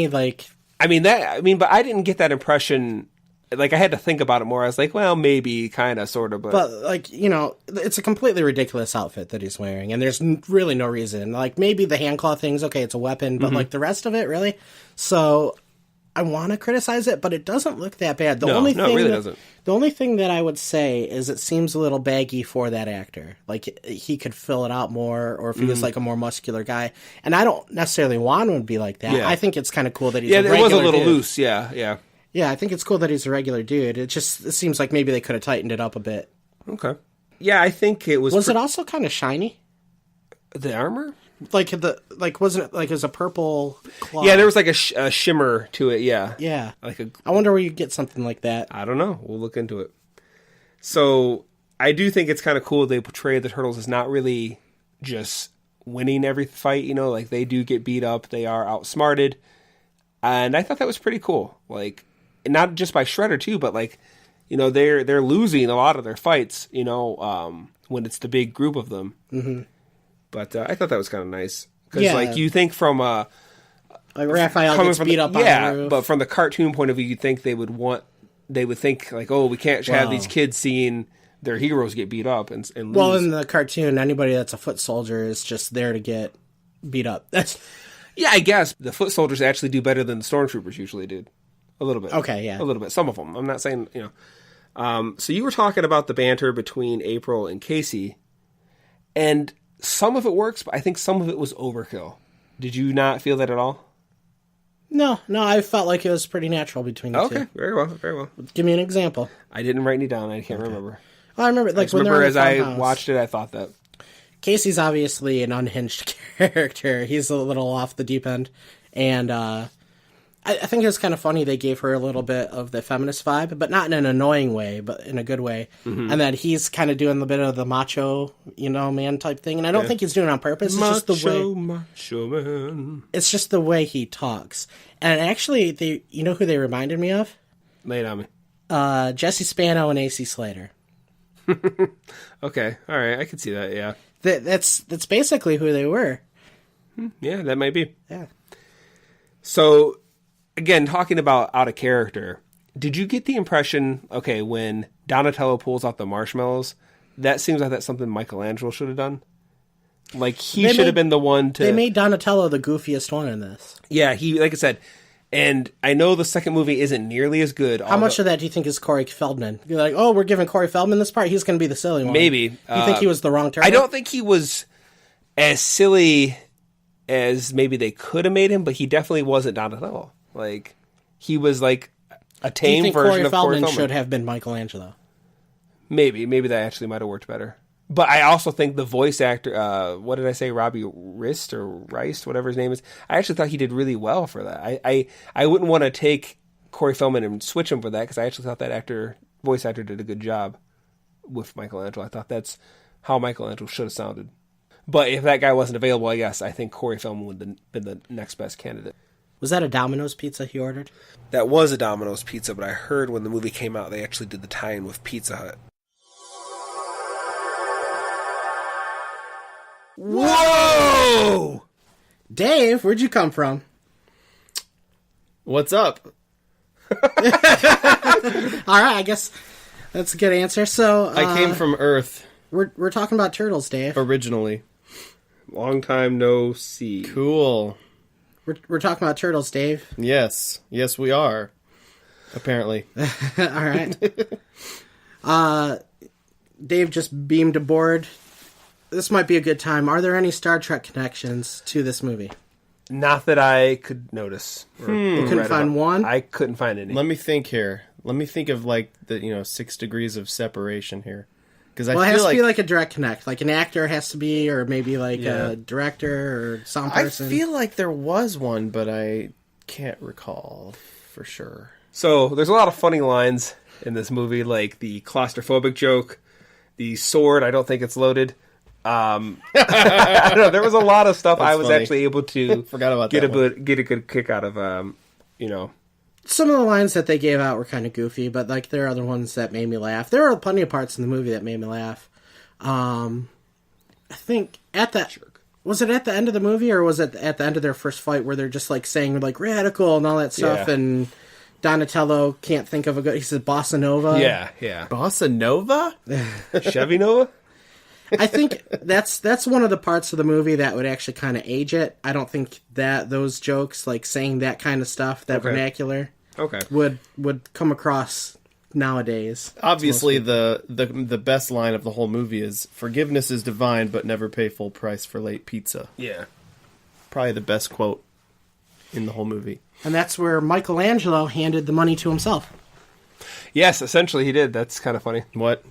I didn't get that impression. Like, I had to think about it more. I was like, well, maybe, kind of, sort of, but like, it's a completely ridiculous outfit that he's wearing, and there's really no reason. Like, maybe the hand claw thing's okay, it's a weapon, but like the rest of it, really? So, I want to criticize it, but it doesn't look that bad. It really doesn't. The only thing that I would say is it seems a little baggy for that actor. Like, he could fill it out more, or if he was like a more muscular guy. And I don't necessarily want him to be like that. Yeah. I think it's kind of cool that he's a regular dude. Yeah, it was a little loose, yeah. Yeah, I think it's cool that he's a regular dude. It seems like maybe they could have tightened it up a bit. Okay. Yeah, I think it was... Was it also kind of shiny? The armor? Wasn't it like it was a purple cloth? Yeah, there was like a shimmer to it, yeah. Yeah. I wonder where you get something like that. I don't know. We'll look into it. So, I do think it's kind of cool they portray the Turtles as not really just winning every fight, like they do get beat up, they are outsmarted. And I thought that was pretty cool. Like, not just by Shredder too, but like, they're losing a lot of their fights, when it's the big group of them. Mm-hmm. But I thought that was kind of nice. Because like you think from like Raphael gets beat up on the roof. But from the cartoon point of view, you'd think they would think like, oh, we can't have these kids seeing their heroes get beat up and lose. Well, in the cartoon, anybody that's a foot soldier is just there to get beat up. Yeah, I guess the foot soldiers actually do better than the stormtroopers usually did. A little bit. Okay, yeah. A little bit. Some of them. I'm not saying, So you were talking about the banter between April and Casey, and some of it works, but I think some of it was overkill. Did you not feel that at all? No, I felt like it was pretty natural between the two. Okay, very well. Give me an example. I didn't write any down. I can't remember. Well, I remember, as I watched it, I thought that. Casey's obviously an unhinged character. He's a little off the deep end. And I think it was kind of funny they gave her a little bit of the feminist vibe, but not in an annoying way, but in a good way. Mm-hmm. And that he's kind of doing a bit of the macho, man type thing. And I don't think he's doing it on purpose. It's just the way, macho man. It's just the way he talks. And actually, you know who they reminded me of? Lay it on me. Jesse Spano and AC Slater. Okay. All right. I could see that, yeah. That's basically who they were. Yeah, that might be. Yeah. So, again, talking about out of character, did you get the impression, okay, when Donatello pulls out the marshmallows, that seems like that's something Michelangelo should have done? Like, he should have been the one to... They made Donatello the goofiest one in this. Yeah, like I said, and I know the second movie isn't nearly as good. How much of that do you think is Corey Feldman? You're like, oh, we're giving Corey Feldman this part? He's going to be the silly one. Maybe. You think he was the wrong turtle? I don't think he was as silly as maybe they could have made him, but he definitely wasn't Donatello. Like, he was like a tame version of Corey Feldman. Should have been Michelangelo. Maybe that actually might have worked better. But I also think the voice actor, what did I say, Robbie Rist or Rice, whatever his name is, I actually thought he did really well for that. I wouldn't want to take Corey Feldman and switch him for that, because I actually thought that voice actor did a good job with Michelangelo. I thought that's how Michelangelo should have sounded. But if that guy wasn't available, I guess I think Corey Feldman would have been the next best candidate. Was that a Domino's pizza he ordered? That was a Domino's pizza, but I heard when the movie came out, they actually did the tie-in with Pizza Hut. Whoa! Dave, where'd you come from? What's up? All right, I guess that's a good answer. So I came from Earth. We're talking about turtles, Dave. Originally. Long time no see. Cool. We're talking about turtles, Dave. Yes, we are. Apparently. All right. Dave just beamed aboard. This might be a good time. Are there any Star Trek connections to this movie? Not that I could notice. You couldn't find one? I couldn't find any. Let me think here. Let me think of like the 6 degrees of separation here. Because it has to be like a direct connect. Like an actor has to be, or maybe like a director or some person. I feel like there was one, but I can't recall for sure. So there's a lot of funny lines in this movie, like the claustrophobic joke, The sword, I don't think it's loaded. I don't know. There was a lot of stuff I was funny. actually able to Forgot about get that get a good kick out of. Some of the lines that they gave out were kind of goofy, but like there are other ones that made me laugh. There are plenty of parts in the movie that made me laugh. I think was it at the end of the movie, or was it at the end of their first fight where they're just like saying like radical and all that stuff, Yeah. and Donatello can't think of a good. He says bossa nova. Yeah. Bossa Nova? Chevy Nova? I think that's one of the parts of the movie that would actually kind of age it. I don't think that those jokes, like saying that kind of stuff, that vernacular, would come across nowadays. Obviously, the best line of the whole movie is, "Forgiveness is divine, but never pay full price for late pizza." Yeah. Probably the best quote in the whole movie. And that's where Michelangelo handed the money to himself. Yes, essentially he did. That's kind of funny. What?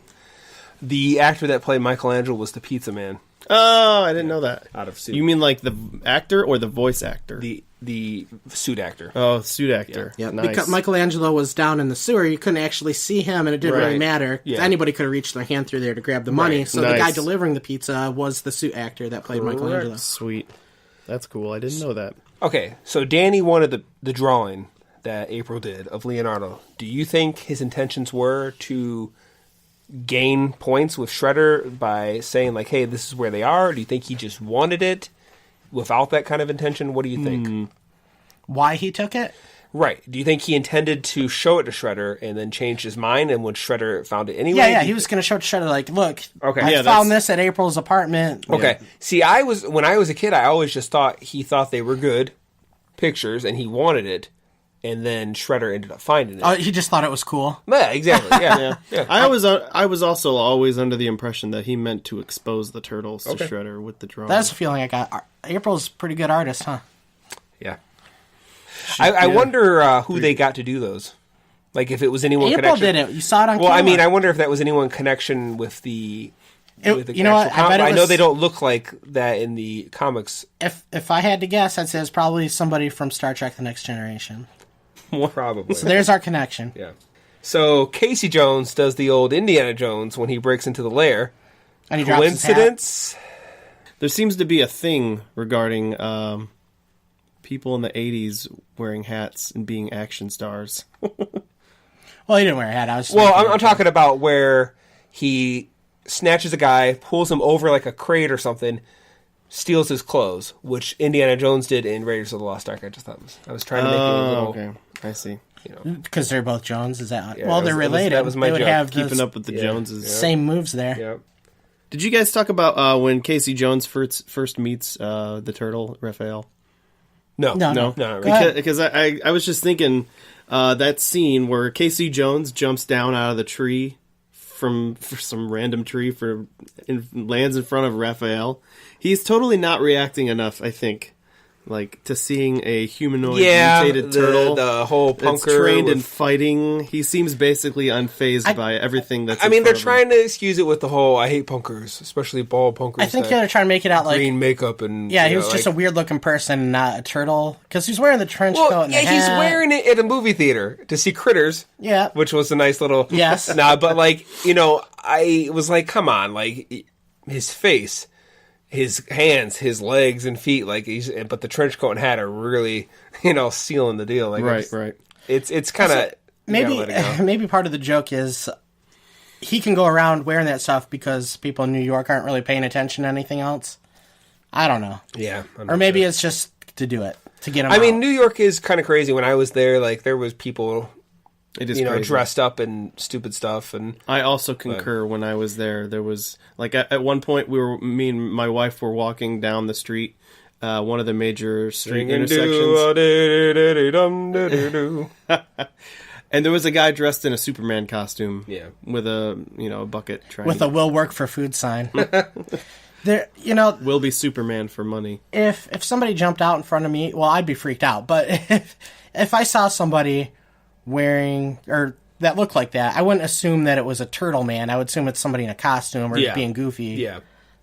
The actor that played Michelangelo was the pizza man. Oh, I didn't know that. Out of suit. You mean like the actor or the voice actor? The suit actor. Oh, suit actor. Yeah, Nice. because Michelangelo was down in the sewer, you couldn't actually see him, and it didn't really Right. matter. Yeah. Anybody could have reached their hand through there to grab the money. Right. So the Nice. guy delivering the pizza was the suit actor that played Michelangelo. Sweet. That's cool. I didn't know that. Okay, so Danny wanted the drawing that April did of Leonardo. Do you think his intentions were to gain points with Shredder by saying, like, hey, this is where they are? Do you think he just wanted it without that kind of intention? What do you think? Why he took it? Right. Do you think he intended to show it to Shredder and then changed his mind, and when Shredder found it anyway? Yeah, he was going to show it to Shredder, like, look, Okay. I Yeah, found this at April's apartment. Okay. See, when I was a kid, I always just thought he thought they were good pictures and he wanted it, and then Shredder ended up finding it. Oh, he just thought it was cool. Yeah, exactly. Yeah. yeah. I was also always under the impression that he meant to expose the turtles to Shredder with the drawing. That's the feeling I got. April's a pretty good artist, huh? Yeah. I wonder who they got to do those. Like, if it was anyone April connection. did it. You saw it on Well, camera. I mean, I wonder if that was anyone connection with the... with the you know what? actual I bet it I know was- they don't look like that in the comics. If I had to guess, I'd say it's probably somebody from Star Trek The Next Generation. Probably. So there's our connection. Yeah. So Casey Jones does the old Indiana Jones when he breaks into the lair. And he drops his hat. Coincidence? There seems to be a thing regarding people in the 80s wearing hats and being action stars. Well, he didn't wear a hat. I was. Well, I'm talking about where he snatches a guy, pulls him over like a crate or something, steals his clothes, which Indiana Jones did in Raiders of the Lost Ark. I was trying to make it a little... Okay, I see. because they're both Jones. Is that? Yeah, well, that they're was- related. that was my they would joke. have Keeping the up with the Joneses. same moves there. Yeah. Did you guys talk about when Casey Jones first meets the turtle, Raphael? No. No. No. Go ahead. Because I was just thinking that scene where Casey Jones jumps down out of the tree for some random tree lands in front of Raphael. He's totally not reacting enough, I think, like to seeing a humanoid mutated turtle. The whole that's punker. trained in fighting. He seems basically unfazed by everything that's. I mean, they're in front of him. trying to excuse it with the whole "I hate punkers," especially bald punkers. I think that they're trying to make it out like green makeup and he was just a weird looking person, not a turtle, because he's wearing the trench coat. Well, And yeah, the he's hat. wearing it at a movie theater to see Critters. Yeah. Which was a nice little... Yes. Nah, but like, I was like, come on, like, his face, his hands, his legs and feet, like, but the trench coat and hat are really, sealing the deal. Like, Right. It's kind of... Maybe part of the joke is he can go around wearing that stuff because people in New York aren't really paying attention to anything else. I don't know. Yeah. Or maybe it's just to do it, to get him I out. mean, New York is kind of crazy. When I was there, like, there was people... It is crazy. dressed up in stupid stuff, and I also concur. When I was there was like at one point me and my wife were walking down the street, one of the major street intersections, and there was a guy dressed in a Superman costume, with a bucket trying with to a "will work for food" sign. There, will be Superman for money. if somebody jumped out in front of me, well, I'd be freaked out. But if I saw somebody wearing or that looked like that, I wouldn't assume that it was a turtle man. I would assume it's somebody in a costume or being goofy. yeah.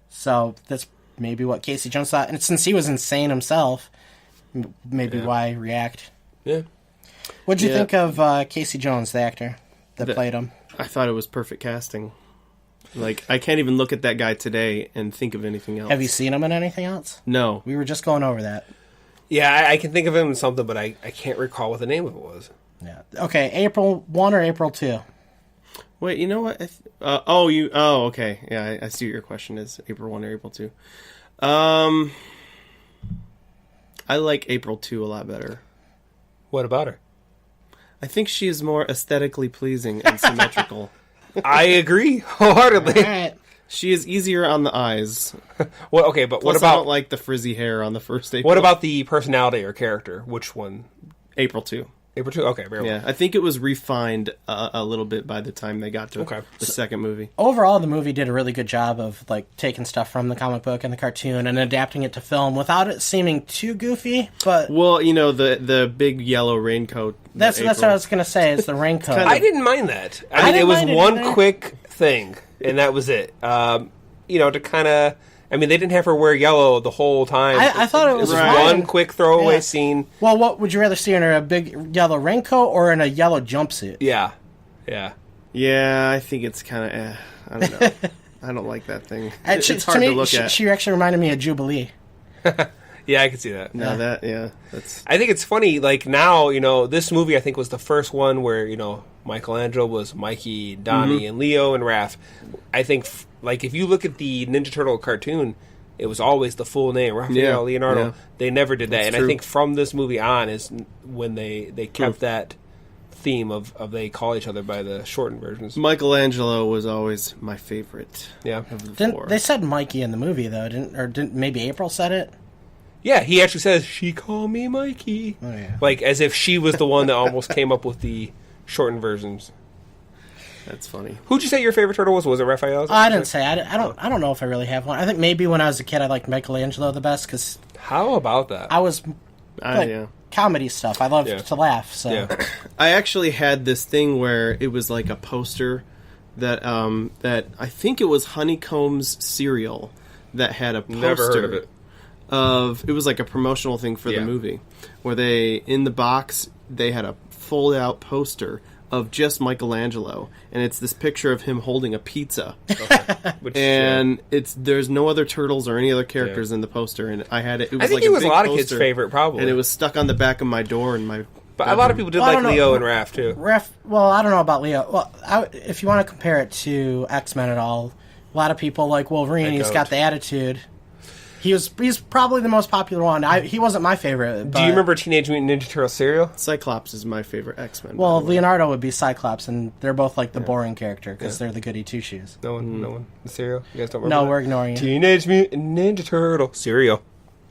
So that's maybe what Casey Jones thought. And since he was insane himself, maybe why react. Yeah. What'd you think of Casey Jones, the actor that played him? I thought it was perfect casting. Like, I can't even look at that guy today and think of anything else. Have you seen him in anything else? No. We were just going over that. Yeah, I can think of him in something, but I can't recall what the name of it was. Yeah. Okay, April 1 or April 2? Wait, you know what? Okay. Yeah, I see what your question is. April 1 or April 2. I like April 2 a lot better. What about her? I think she is more aesthetically pleasing and symmetrical. I agree wholeheartedly. All right. She is easier on the eyes. Well, okay, but Plus, what I about don't like the frizzy hair on the first April. what about the personality or character? Which one? April 2? April 2? Okay, very well. Yeah, I think it was refined a little bit by the time they got to the second movie. Overall, the movie did a really good job of like taking stuff from the comic book and the cartoon and adapting it to film without it seeming too goofy. But Well, you know, the big yellow raincoat. that's what I was gonna say. Is the raincoat? kind of- I didn't mind that. I I mean, it didn't was mind it one either. quick thing, and that was it. To kind of... I mean, they didn't have her wear yellow the whole time. I thought it was Right. fine. one quick throwaway Yeah. scene. Well, what would you rather see in her, a big yellow raincoat or in a yellow jumpsuit? Yeah. Yeah. Yeah, I think it's kind of. I don't know. I don't like that thing. It's hard to look at. She actually reminded me of Jubilee. Yeah, I can see that. No, that's. I think it's funny, like, now, this movie, I think, was the first one where, Michelangelo was Mikey, Donnie, and Leo, and Raph. I think, like, if you look at the Ninja Turtle cartoon, it was always the full name, Raphael, Leonardo. Yeah. They never did that. That's And true. I think from this movie on is when they kept that theme of they call each other by the shortened versions. Michelangelo was always my favorite Yeah. of the Didn't four. they said Mikey in the movie though? Didn't maybe April said it? Yeah, he actually says, "She called me Mikey." Oh, yeah. Like, as if she was the one that almost came up with the shortened versions. That's funny. Who'd you say your favorite turtle was? Was it Raphael? I didn't say. I don't know if I really have one. I think maybe when I was a kid, I liked Michelangelo the best because How about that? I was like Yeah. comedy stuff. I loved Yeah. to laugh. So Yeah. I actually had this thing where it was like a poster that I think it was Honeycomb's cereal that had a poster Never heard of it. it was like a promotional thing for Yeah. the movie where they in the box they had a fold out poster of just Michelangelo and it's this picture of him holding a pizza Which, and there's no other turtles or any other characters in the poster and I had it was I think like it a was a big lot of kids' poster, favorite, probably. and it was stuck on the back of my door in my but a lot of people did Well, I like don't know. Leo and Raph too. Well, I don't know about Leo. Well, if you want to compare it to X-Men at all, a lot of people like Wolverine. He's got the attitude. He's probably the most popular one. He wasn't my favorite. Do you remember Teenage Mutant Ninja Turtle cereal? Cyclops is my favorite X-Men. Well, by the way. Leonardo would be Cyclops, and they're both like the boring character because they're the goody two shoes. No one. The cereal. You guys don't remember? No, that? we're ignoring it. Teenage Mutant Ninja Turtle cereal.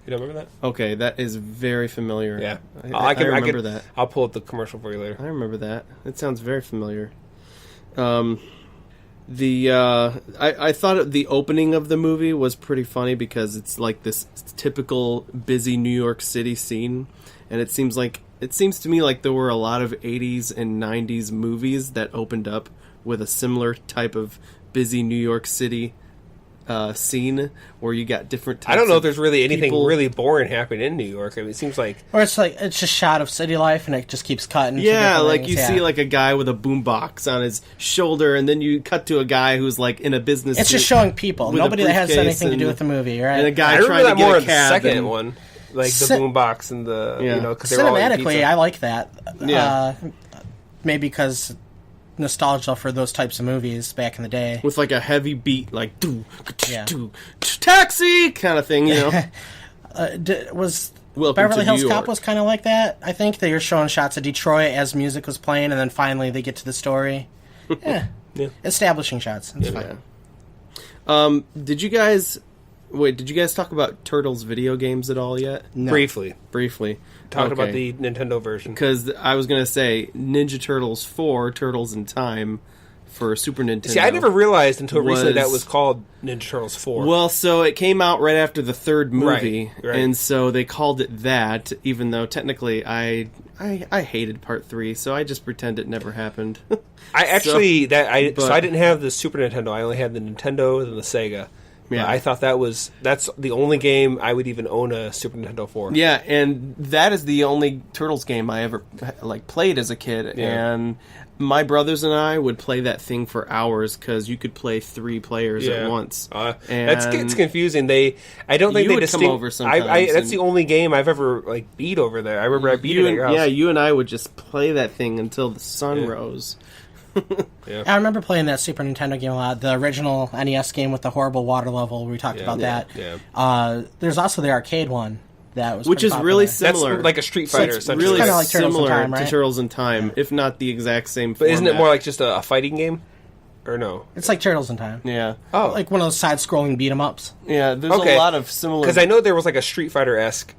You don't remember that? Okay, that is very familiar. Yeah, I remember that. I'll pull up the commercial for you later. I remember that. It sounds very familiar. I thought the opening of the movie was pretty funny because it's like this typical busy New York City scene, and it seems to me like there were a lot of 80s and 90s movies that opened up with a similar type of busy New York City scene where you got different types I don't know of if there's really anything people. really boring happening in New York. I mean, it seems like Or it's just shot of city life, and it just keeps cutting. to Yeah, different like things. you Yeah. see like a guy with a boombox on his shoulder, and then you cut to a guy who's like in a business. It's just suit showing people. with a Nobody that has briefcase anything to do and- with the movie, right? and a guy I remember trying to that get more a in the cab. second and- one, like the Cin- boombox and the Yeah. because they were all eating Cinematically, pizza. I like that. Yeah. Maybe because nostalgia for those types of movies back in the day. with like a heavy beat, like Yeah. taxi kind of thing, you know. Was Welcome Beverly to Hills New Cop York. was kind of like that. I think they were showing shots of Detroit as music was playing, and then finally they get to the story. Yeah, establishing shots. It's fine. Yeah. Did you guys talk about Turtles video games at all yet? No. briefly Briefly. talked about Okay. the Nintendo version. Because I was going to say Ninja Turtles 4, Turtles in Time, for Super Nintendo. See, I never realized until recently that was- was called Ninja Turtles 4. Well, so it came out right after the third movie, Right. and so they called it that, even though technically I hated Part 3, so I just pretend it never happened. I actually but- I didn't have the Super Nintendo. I only had the Nintendo and the Sega. Yeah. I thought that's the only game I would even own a Super Nintendo for. Yeah, and that is the only Turtles game I ever played as a kid. Yeah. And my brothers and I would play that thing for hours because you could play 3 players at once. It's confusing. I don't think you they would come over sometimes. that's the only game I've ever beat over there. I remember I beat it at your house. Yeah, you and I would just play that thing until the sun rose. Yeah. I remember playing that Super Nintendo game a lot. The original NES game with the horrible water level. We talked about that. Yeah. There's also the arcade one that was which is popular. really similar. That's like a Street Fighter. It's essentially. really Kinda like Turtles in similar Time, right? to Turtles in Time, if not the exact same. But isn't it more like just a fighting game, or no? It's like Turtles in Time. Yeah. Oh, Like one of those side-scrolling beat-em-ups. Yeah. There's a lot of similar. Because I know there was like a Street Fighter-esque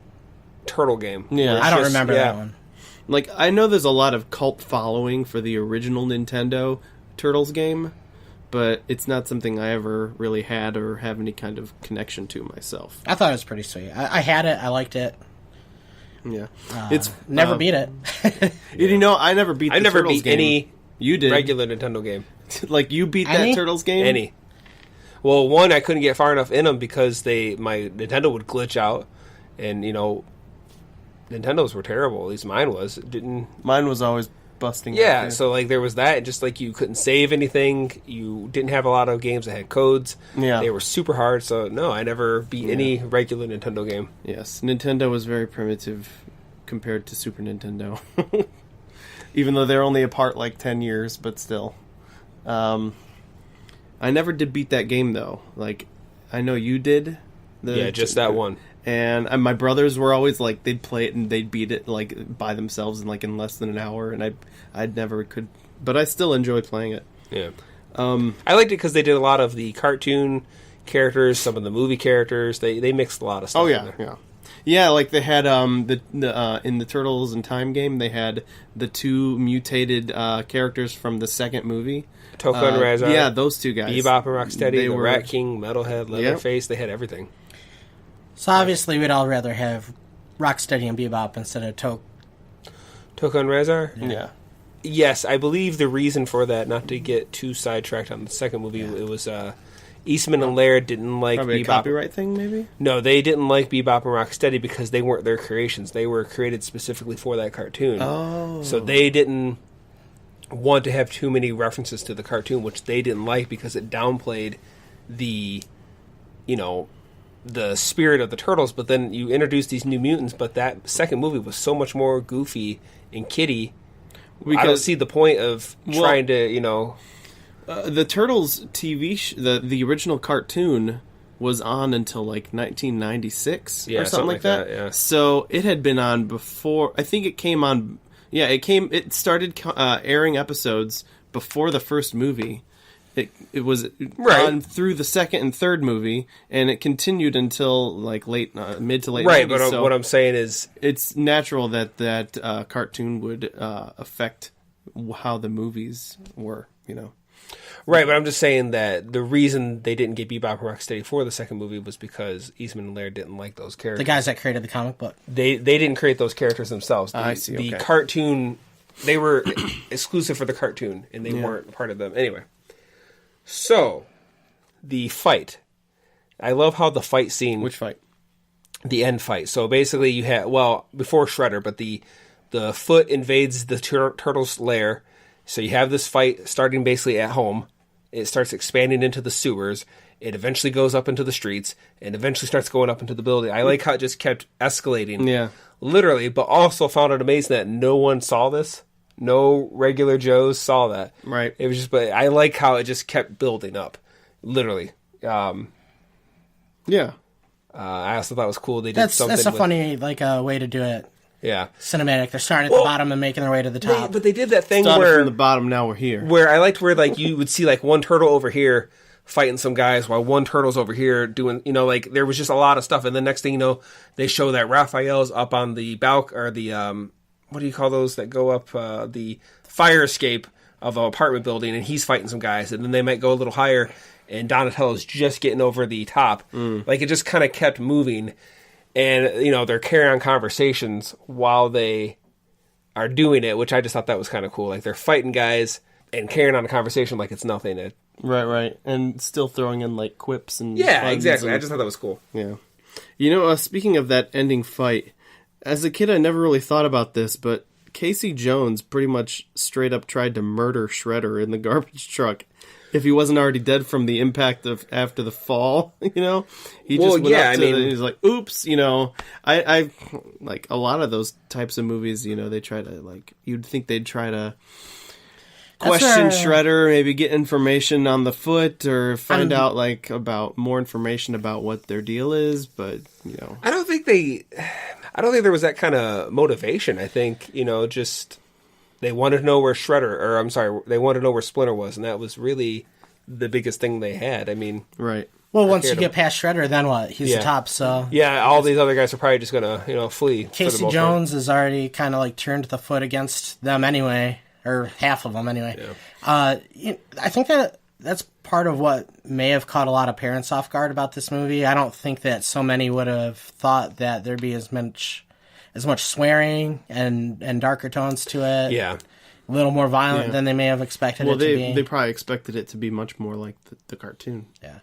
turtle game. Yeah. I don't remember that one. Like, I know there's a lot of cult following for the original Nintendo Turtles game, but it's not something I ever really had or have any kind of connection to myself. I thought it was pretty sweet. I had it. I liked it. Yeah. It's never beat it. You know, I never beat the Turtles game. Any you did. regular Nintendo game. Like, you beat Any? that Turtles game? Any. Well, one, I couldn't get far enough in them because my Nintendo would glitch out, and, Nintendos were terrible. At least mine was. It didn't... Mine was always busting out. Yeah, so there was that, and just you couldn't save anything. You didn't have a lot of games that had codes. Yeah. They were super hard, so no, I never beat any regular Nintendo game. Yes, Nintendo was very primitive compared to Super Nintendo. Even though they're only apart 10 years, but still. I never did beat that game though. I know you did. Just that one. And my brothers were always they'd play it and they'd beat it by themselves in less than an hour, and I'd never could, but I still enjoyed playing it. Yeah. I liked it because they did a lot of the cartoon characters, some of the movie characters. They mixed a lot of stuff. Oh yeah, in there. yeah. Yeah, they had in the Turtles in Time game, they had the 2 mutated characters from the second movie. Toka and Razar. Yeah, those 2 guys. Bebop and Rocksteady, They the were- Rat King, Metalhead, Leatherface. They had everything. So obviously we'd all rather have Rocksteady and Bebop instead of Toka and Razar? Yeah. Yes, I believe the reason for that, not to get too sidetracked on the second movie, it was Eastman and Laird didn't like Probably a Bebop. copyright thing, maybe? No, they didn't like Bebop and Rocksteady because they weren't their creations. They were created specifically for that cartoon. Oh. So they didn't want to have too many references to the cartoon, which they didn't like because it downplayed the, the spirit of the Turtles. But then you introduce these New Mutants, but that second movie was so much more goofy and kiddie. I don't see the point of trying to, the Turtles TV, the original cartoon was on until 1996 or something like that. Yeah. So it had been on before. I think it came on. Yeah, it started airing episodes before the first movie. It was on through the second and third movie, and it continued until late mid to late. Right, 90s, but what I'm saying is, it's natural that cartoon would affect how the movies were. Right, but I'm just saying that the reason they didn't get Bebop and Rocksteady for the second movie was because Eastman and Laird didn't like those characters. the guys that created the comic book. They didn't create those characters themselves. I see. The Okay. cartoon, they were exclusive for the cartoon, and they weren't part of them. Anyway, so the fight. I love how the fight scene. Which fight? The end fight. So basically, you had before Shredder, but the Foot invades the Turtles' lair. So you have this fight starting basically at home. It starts expanding into the sewers. It eventually goes up into the streets, and eventually starts going up into the building. I like how it just kept escalating. Yeah. Literally, but also found it amazing that no one saw this. No regular Joes saw that. Right. It was but I like how it just kept building up. Literally. Yeah. I also thought it was cool. They did That's something a with, funny way to do it. Yeah. Cinematic. They're starting at the bottom and making their way to the top. But they did that thing Started where from the bottom, now we're here. where I liked where you would see one turtle over here fighting some guys while one turtle's over here doing there was just a lot of stuff, and the next thing you know they show that Raphael's up on the balcony or the what do you call those that go up the fire escape of an apartment building, and he's fighting some guys, and then they might go a little higher and Donatello's just getting over the top. It just kind of kept moving, and they're carrying on conversations while they are doing it, which I just thought that was kind of cool. They're fighting guys and carrying on a conversation like it's nothing. Right. And still throwing in, like, quips and Yeah, puns exactly. and- I just thought that was cool. Yeah. You know, speaking of that ending fight, as a kid I never really thought about this, but Casey Jones pretty much straight up tried to murder Shredder in the garbage truck. If he wasn't already dead from the impact of after the fall, you know, he just went up to and he's like, "Oops," you know. I like a lot of those types of movies. You know, they try to like you'd think they'd try to question Shredder, maybe get information on the foot or find out like about more information about what their deal is. But you know, I don't think there was that kind of motivation. I think just. They wanted to know where they wanted to know where Splinter was, and that was really the biggest thing they had. I mean, right. Well, once you get past Shredder, then what? He's the top, so... Yeah, all these other guys are probably just going to, flee. Casey Jones is already kind of, like, turned the foot against them anyway, or half of them anyway. Yeah. I think that's part of what may have caught a lot of parents off guard about this movie. I don't think that so many would have thought that there'd be as much swearing and darker tones to it. Yeah. A little more violent than they may have expected it to be. They probably expected it to be much more like the cartoon. Yeah.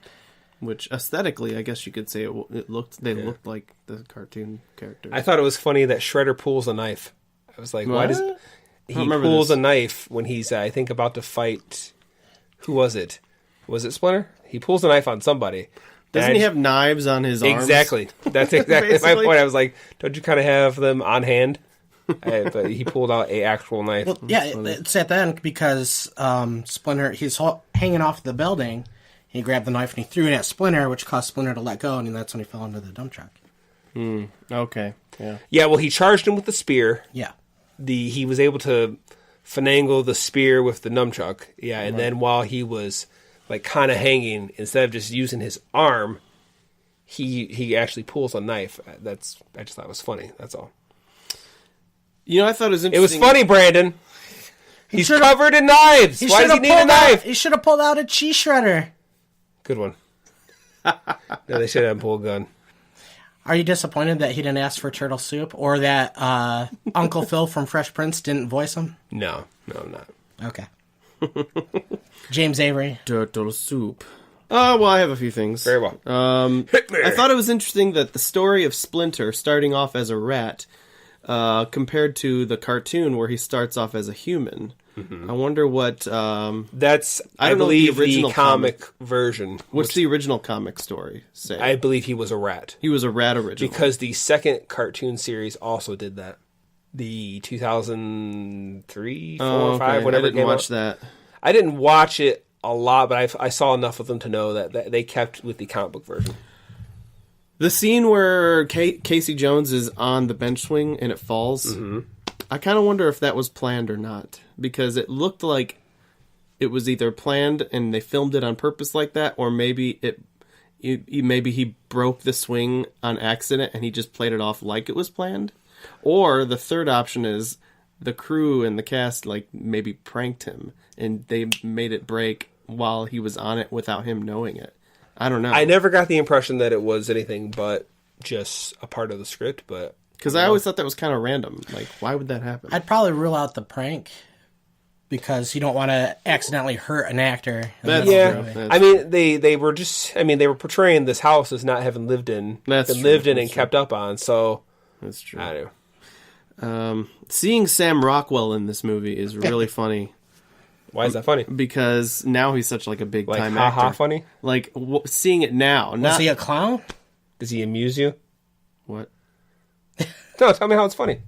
Which aesthetically, I guess you could say it looked like the cartoon characters. I thought it was funny that Shredder pulls a knife. I was like, why does he pulls a knife when he's I think about to fight? Who was it? Was it Splinter? He pulls a knife on somebody. Doesn't he have knives on his arms? Exactly. That's exactly my point. I was like, don't you kind of have them on hand? But he pulled out a actual knife. Well, yeah, it's at the end because Splinter, he's hanging off the building. He grabbed the knife and he threw it at Splinter, which caused Splinter to let go, and that's when he fell into the dump truck. Okay. Yeah. Yeah, well, he charged him with the spear. Yeah. He was able to finagle the spear with the nunchuck. Yeah, and then while he was like kind of hanging, instead of just using his arm, he actually pulls a knife. I just thought it was funny. That's all. You know, I thought it was It was interesting. funny, Brandon. He's covered in knives. Why does he need a knife? He should have pulled out a cheese shredder. Good one. No, they should have pulled a gun. Are you disappointed that he didn't ask for turtle soup, or that Uncle Phil from Fresh Prince didn't voice him? No, I'm not. Okay. James Avery. Turtle soup. Well, I have a few things. Very well. I thought it was interesting that the story of Splinter starting off as a rat, compared to the cartoon where he starts off as a human. I wonder what. That's I don't know believe the original the comic version. What's the original comic story say? I believe he was a rat. He was a rat originally. Because the second cartoon series also did that. The 2003, 4, or 5, whatever I it didn't came watch out. that. I didn't watch it a lot, but I saw enough of them to know that they kept with the comic book version. The scene where Casey Jones is on the bench swing and it falls, I kind of wonder if that was planned or not. Because it looked like it was either planned and they filmed it on purpose like that, or maybe maybe he broke the swing on accident and he just played it off like it was planned. Or the third option is the crew and the cast like maybe pranked him and they made it break while he was on it without him knowing it. I don't know. I never got the impression that it was anything but just a part of the script, but because I always thought that was kind of random. Like, why would that happen? I'd probably rule out the prank because you don't want to accidentally hurt an actor. I mean, they were just. I mean, they were portraying this house as not having lived in, and kept up on. So that's true. I do. Seeing Sam Rockwell in this movie is really funny. Why is that funny? Because now he's such like a big time actor. actor. Funny. Like seeing it now. Was he a clown? Does he amuse you? What? No, tell me how it's funny.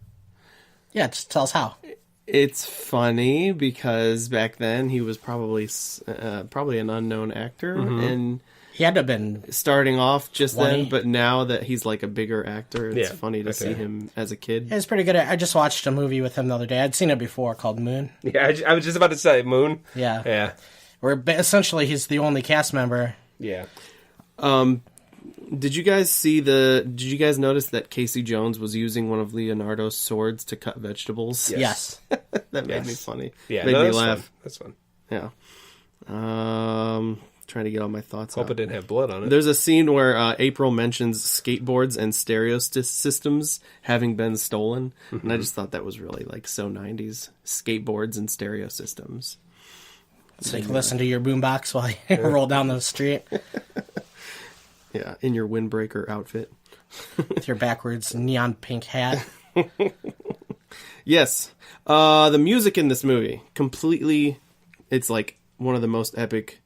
Yeah, just tell us how. It's funny because back then he was probably an unknown actor, and he had to have been starting off just 20. then. But now that he's like a bigger actor, it's funny to see him as a kid. Yeah, it's pretty good. I just watched a movie with him the other day. I'd seen it before called Moon. Yeah, I was just about to say Moon. Yeah. Where essentially he's the only cast member. Yeah. Did you guys notice that Casey Jones was using one of Leonardo's swords to cut vegetables? Yes. That made me funny. Yeah, made me laugh. Fun. That's fun. Yeah. Trying to get all my thoughts Hope out. it didn't have blood on it. There's a scene where April mentions skateboards and stereo systems having been stolen, and I just thought that was really like so 90s. Skateboards and stereo systems. So you can listen to your boombox while you roll down the street Yeah, in your windbreaker outfit. with your backwards neon pink hat. Yes. The music in this movie, completely, it's like one of the most epic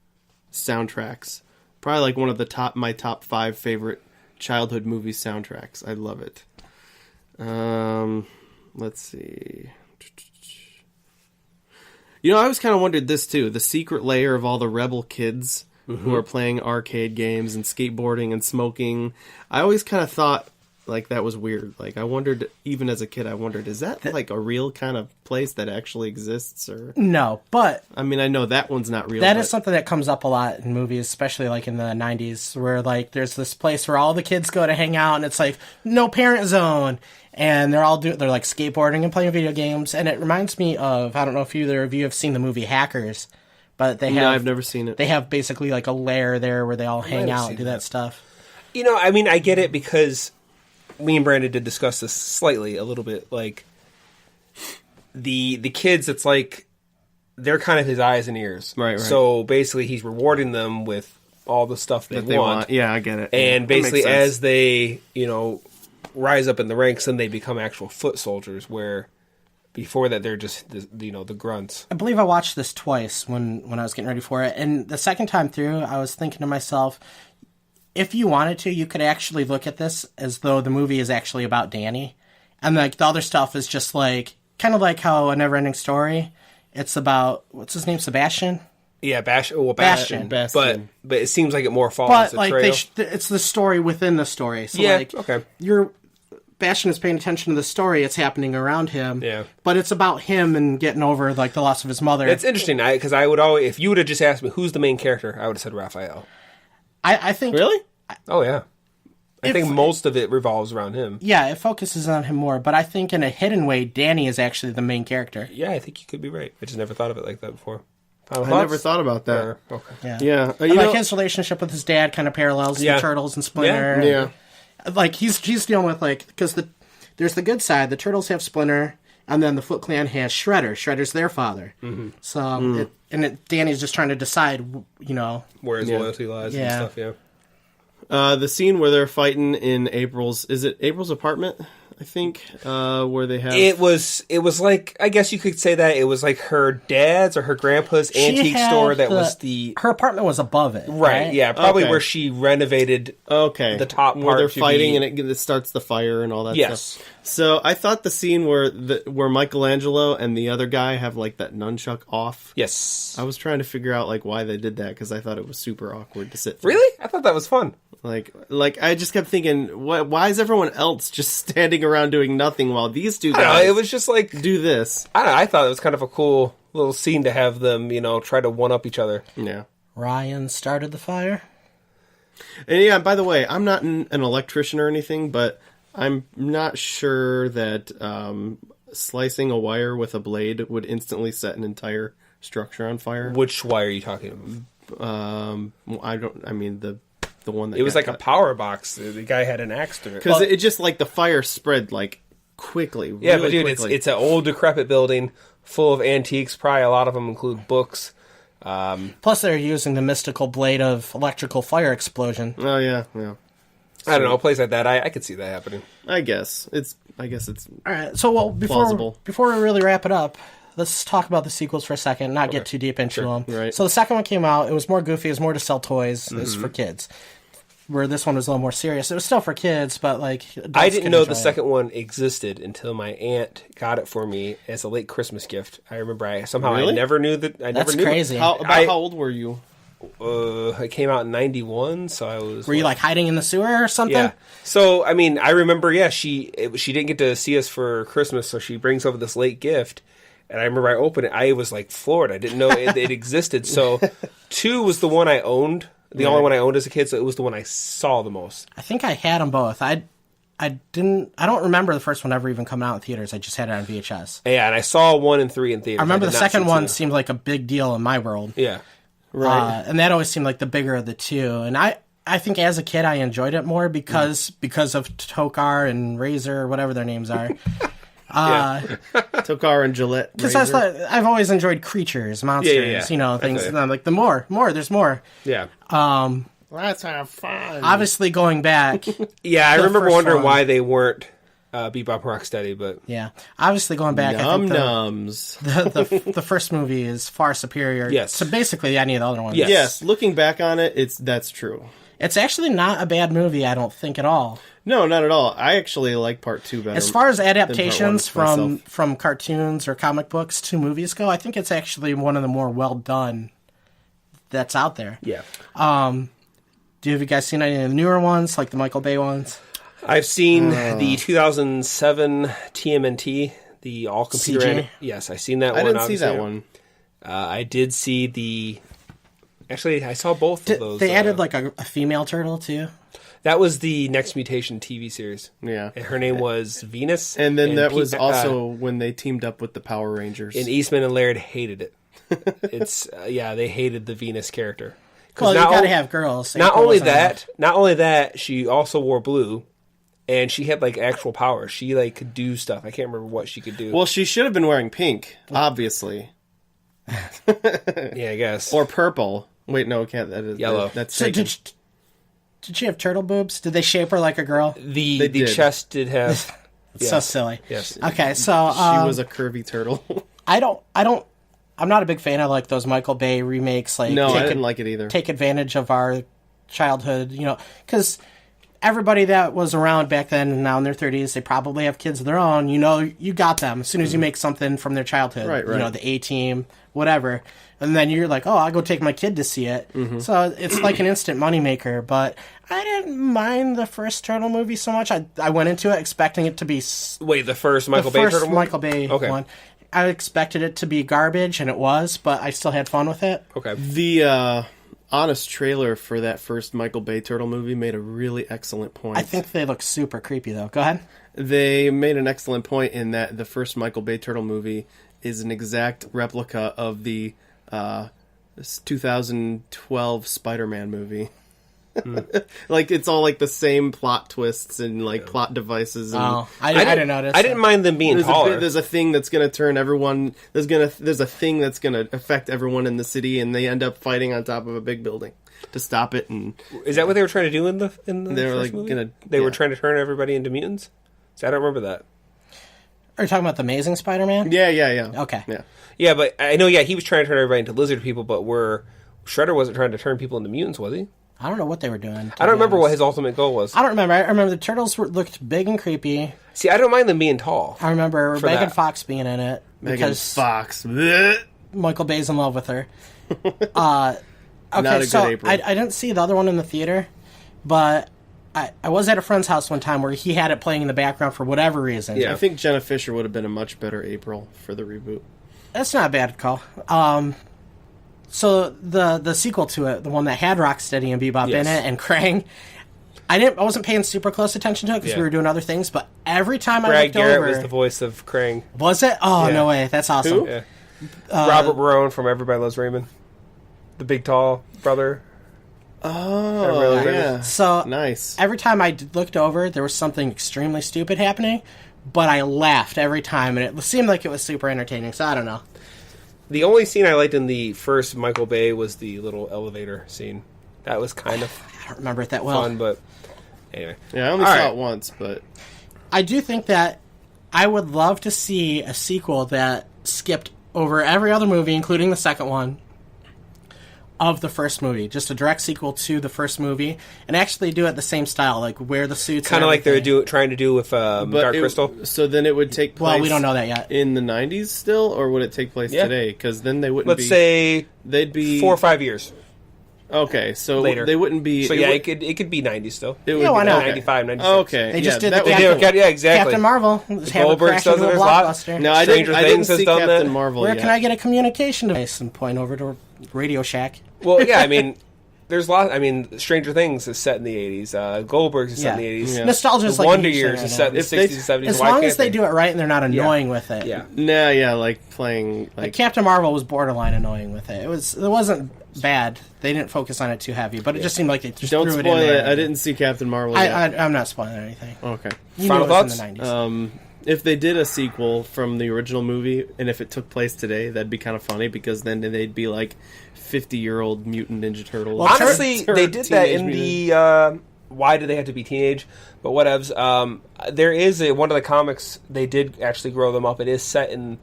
soundtracks. Probably like one of my top 5 favorite childhood movie soundtracks. I love it. Let's see. You know, I always kind of wondered this too. The secret layer of all the rebel kids who are playing arcade games and skateboarding and smoking. I always kind of thought like that was weird. Like I wondered, even as a kid, is that like a real kind of place that actually exists? Or No, but I mean, I know that one's not real. that is something that comes up a lot in movies, especially like in the 90s, where like there's this place where all the kids go to hang out and it's like no parent zone. And they're like skateboarding and playing video games. And it reminds me of, I don't know if either of you have seen the movie Hackers, but they have... No, I've never seen it. They have basically like a lair there where they all hang out and do that stuff. You know, I mean, I get it because me and Brandon did discuss this slightly a little bit. Like, the kids, it's like, they're kind of his eyes and ears. Right. So basically he's rewarding them with all the stuff they want. Yeah, I get it. And Yeah, basically as they, rise up in the ranks, then they become actual foot soldiers, where before that they're just the grunts. I believe I watched this twice when I was getting ready for it, and the second time through I was thinking to myself, if you wanted to, you could actually look at this as though the movie is actually about Danny, and like the other stuff is just like kind of like how A Never-Ending Story, it's about, what's his name, Sebastian? Yeah, Bastion. But it seems like it more follows But the like trail. it's the story within the story. So Yeah, like okay. Bastion is paying attention to the story. It's happening around him. Yeah. But it's about him and getting over like the loss of his mother. It's interesting, because I would always, if you would have just asked me who's the main character, I would have said Raphael. I think Really? Oh yeah, I think most of it revolves around him. Yeah, it focuses on him more. But I think in a hidden way, Danny is actually the main character. Yeah, I think you could be right. I just never thought of it like that before. I never thought about that. Okay. Yeah. And like his relationship with his dad kind of parallels the Turtles and Splinter. Yeah. Like he's dealing with like, because there's the good side. The Turtles have Splinter, and then the Foot Clan has Shredder. Shredder's their father. Mm-hmm. So Danny's just trying to decide, where his loyalty lies and stuff. Yeah. The scene where they're fighting in April's apartment, I think, where they have... It was like, I guess you could say that it was like her dad's or her grandpa's antique store that was her apartment was above it. Right? Yeah, probably where she renovated the top part. Where they're fighting and it starts the fire and all that stuff. So I thought the scene where Michelangelo and the other guy have like that nunchuck off. Yes. I was trying to figure out like why they did that, because I thought it was super awkward to sit through. Really? I thought that was fun. Like I just kept thinking, why is everyone else just standing around doing nothing while these two guys it was just like do this? I thought it was kind of a cool little scene to have them, try to one up each other. Yeah. Ryan started the fire. And yeah, by the way, I'm not an electrician or anything, but I'm not sure that slicing a wire with a blade would instantly set an entire structure on fire. Which wire are you talking about? The one that it was like cut. A power box. The guy had an axe to it. Because it just like the fire spread like quickly. Yeah, really but dude, quickly. it's an old decrepit building full of antiques. Probably a lot of them include books. Plus, they're using the mystical blade of electrical fire explosion. Oh yeah. I don't know, a place like that, I could see that happening. I guess it's all right. So before we really wrap it up, let's talk about the sequels for a second. Not get too deep into them. Right. So the second one came out. It was more goofy. It was more to sell toys. It was for kids. Where this one was a little more serious. It was still for kids, but like I didn't know the second one existed until my aunt got it for me as a late Christmas gift. I remember I never knew that. That's crazy. How old were you? It came out in 91, so I was... Were you like hiding in the sewer or something? Yeah. So, I mean, I remember, she didn't get to see us for Christmas, so she brings over this late gift, and I remember I opened it, I was like floored. I didn't know it existed. So, 2 was the one I owned, the only one I owned as a kid, so it was the one I saw the most. I think I had them both. I don't remember the first one ever even coming out in theaters. I just had it on VHS. Yeah, and I saw 1 and 3 in theaters. I remember the second one seemed like a big deal in my world. Yeah. Right. And that always seemed like the bigger of the two. And I think as a kid I enjoyed it more because of Tokar and Razor or whatever their names are. Tokar and Gillette. Because razor. I've always enjoyed creatures, monsters, things. And I'm like, the more, there's more. Yeah. Let's have fun. Obviously, going back. Yeah, I The remember first wondering one. why they weren't Bebop Rocksteady, but Yeah. Obviously, going back, I Num think nums. the first movie is far superior Yes. to basically any of the other ones. Yes. Yes, looking back on it, that's true. It's actually not a bad movie, I don't think, at all. No, not at all. I actually like part 2 better. As far as than adaptations part one myself. from cartoons or comic books to movies go, I think it's actually one of the more well done that's out there. yeah. Have you guys seen any of the newer ones, like the Michael Bay ones? I've seen the 2007 TMNT, the all computer. CG? Yes, I've seen that one. I didn't see obviously. that one. I did see the. Actually, I saw both of those. They added like a female turtle too. That was the Next Mutation TV series. Yeah. And her name was Venus. And then that was Pete- also when they teamed up with the Power Rangers. and Eastman and Laird hated it. It's they hated the Venus character. 'Cause Well, you not gotta on- have girls. Not April only wasn't enough. that, she also wore blue, and she had like actual powers. She like could do stuff. I can't remember what she could do. Well, she should have been wearing pink, obviously. Yeah, I guess. Or purple. Wait, no, can't. That is, Yellow. That's So taken. did she have turtle boobs? Did they shape her like a girl? The did. chest did have. It's so silly. Yes. Okay, so She was a curvy turtle. I'm not a big fan of like those Michael Bay remakes. Like, No, I didn't like it either. Take advantage of our childhood, because everybody that was around back then and now in their 30s, they probably have kids of their own. You got them as soon as you make something from their childhood. Right. The A-Team, whatever. And then you're like, oh, I'll go take my kid to see it. So it's like an instant moneymaker. But I didn't mind the first Turtle movie so much. I went into it expecting it to be Wait, the first Michael the Bay first turtle movie? Michael Bay Okay. one. I expected it to be garbage, and it was, but I still had fun with it. Okay. The honest trailer for that first Michael Bay turtle movie made a really excellent point. I think they look super creepy, though. Go ahead. They made an excellent point in that the first Michael Bay turtle movie is an exact replica of the 2012 Spider-Man movie. Like, it's all like the same plot twists and like plot devices. And I didn't notice. I didn't mind them being taller. there's a thing that's gonna turn everyone. There's a thing that's gonna affect everyone in the city, and they end up fighting on top of a big building to stop it. And Is that what they were trying to do in the they were first like movie? They were trying to turn everybody into mutants? See, I don't remember that. Are you talking about the Amazing Spider-Man? Yeah. Okay. Yeah. Yeah, but I know, he was trying to turn everybody into lizard people, but Shredder wasn't trying to turn people into mutants, was he? I don't know what they were doing. I don't remember what his ultimate goal was. I don't remember. I remember the turtles looked big and creepy. See, I don't mind them being tall. I remember For Megan that. Fox being in it Megan because Fox. Blech. Michael Bay's in love with her. Okay, Not a so good April. I didn't see the other one in the theater, but I was at a friend's house one time where he had it playing in the background for whatever reason. Yeah. I think Jenna Fisher would have been a much better April for the reboot. That's not a bad call. So the sequel to it, the one that had Rocksteady and Bebop Yes. in it and Krang, I wasn't paying super close attention to it because Yeah. we were doing other things. But every time I Brad looked Garrett over, was the voice of Krang. was it? Oh Yeah. no way! That's awesome. Who? Yeah. Robert Barone from Everybody Loves Raymond. The big, tall brother. Oh, yeah. So Nice. every time I looked over, there was something extremely stupid happening, but I laughed every time, and it seemed like it was super entertaining. So I don't know. The only scene I liked in the first Michael Bay was the little elevator scene. That was kind of I don't remember it that well. fun, but anyway. Yeah, I only All saw right. it once, but I do think that I would love to see a sequel that skipped over every other movie, including the second one, of the first movie. Just a direct sequel to the first movie, and actually do it the same style, like wear the suits. Kind and of like they're everything. trying to do with Dark Crystal. So then it would take place. Well, we don't know that yet. In the 90s still, or would it take place Yeah. today? Because then they wouldn't Let's be. say They'd be 4 or 5 years Okay, so later. they wouldn't be. So yeah, would- it could be 90s still. it would Yeah, be- why not? okay. 95, 96. Okay, They just yeah, did that the would- Captain, yeah, exactly. Captain Marvel. Just have Goldberg it crash does into it a as a lot. blockbuster. No, I Stranger didn't Things has see done Captain that. Marvel Where yet. can I get a communication device and point over to Radio Shack? Well, yeah, I mean, there's lots. I mean, Stranger Things is set in the 80s. Goldberg's is set in the 80s. Yeah. Nostalgia's The like Wonder a huge thing Years right is now. set in the If they- 60s and 70s. As Why long can't as they do it right and they're not annoying with it. Yeah. Nah, yeah, like playing Like like Captain Marvel was borderline annoying with it. It wasn't bad. They didn't focus on it too heavy, but it just seemed like they just don't threw spoil it in it. there. I didn't see Captain Marvel yet. I'm not spoiling anything. Okay. You Final knew it was thoughts? in the 90s. If they did a sequel from the original movie, and if it took place today, that'd be kind of funny because then they'd be like 50-year-old mutant Ninja Turtles. Well, honestly, they did that in the. Why do they have to be teenage? But whatevs. There is one of the comics. They did actually grow them up. It is set in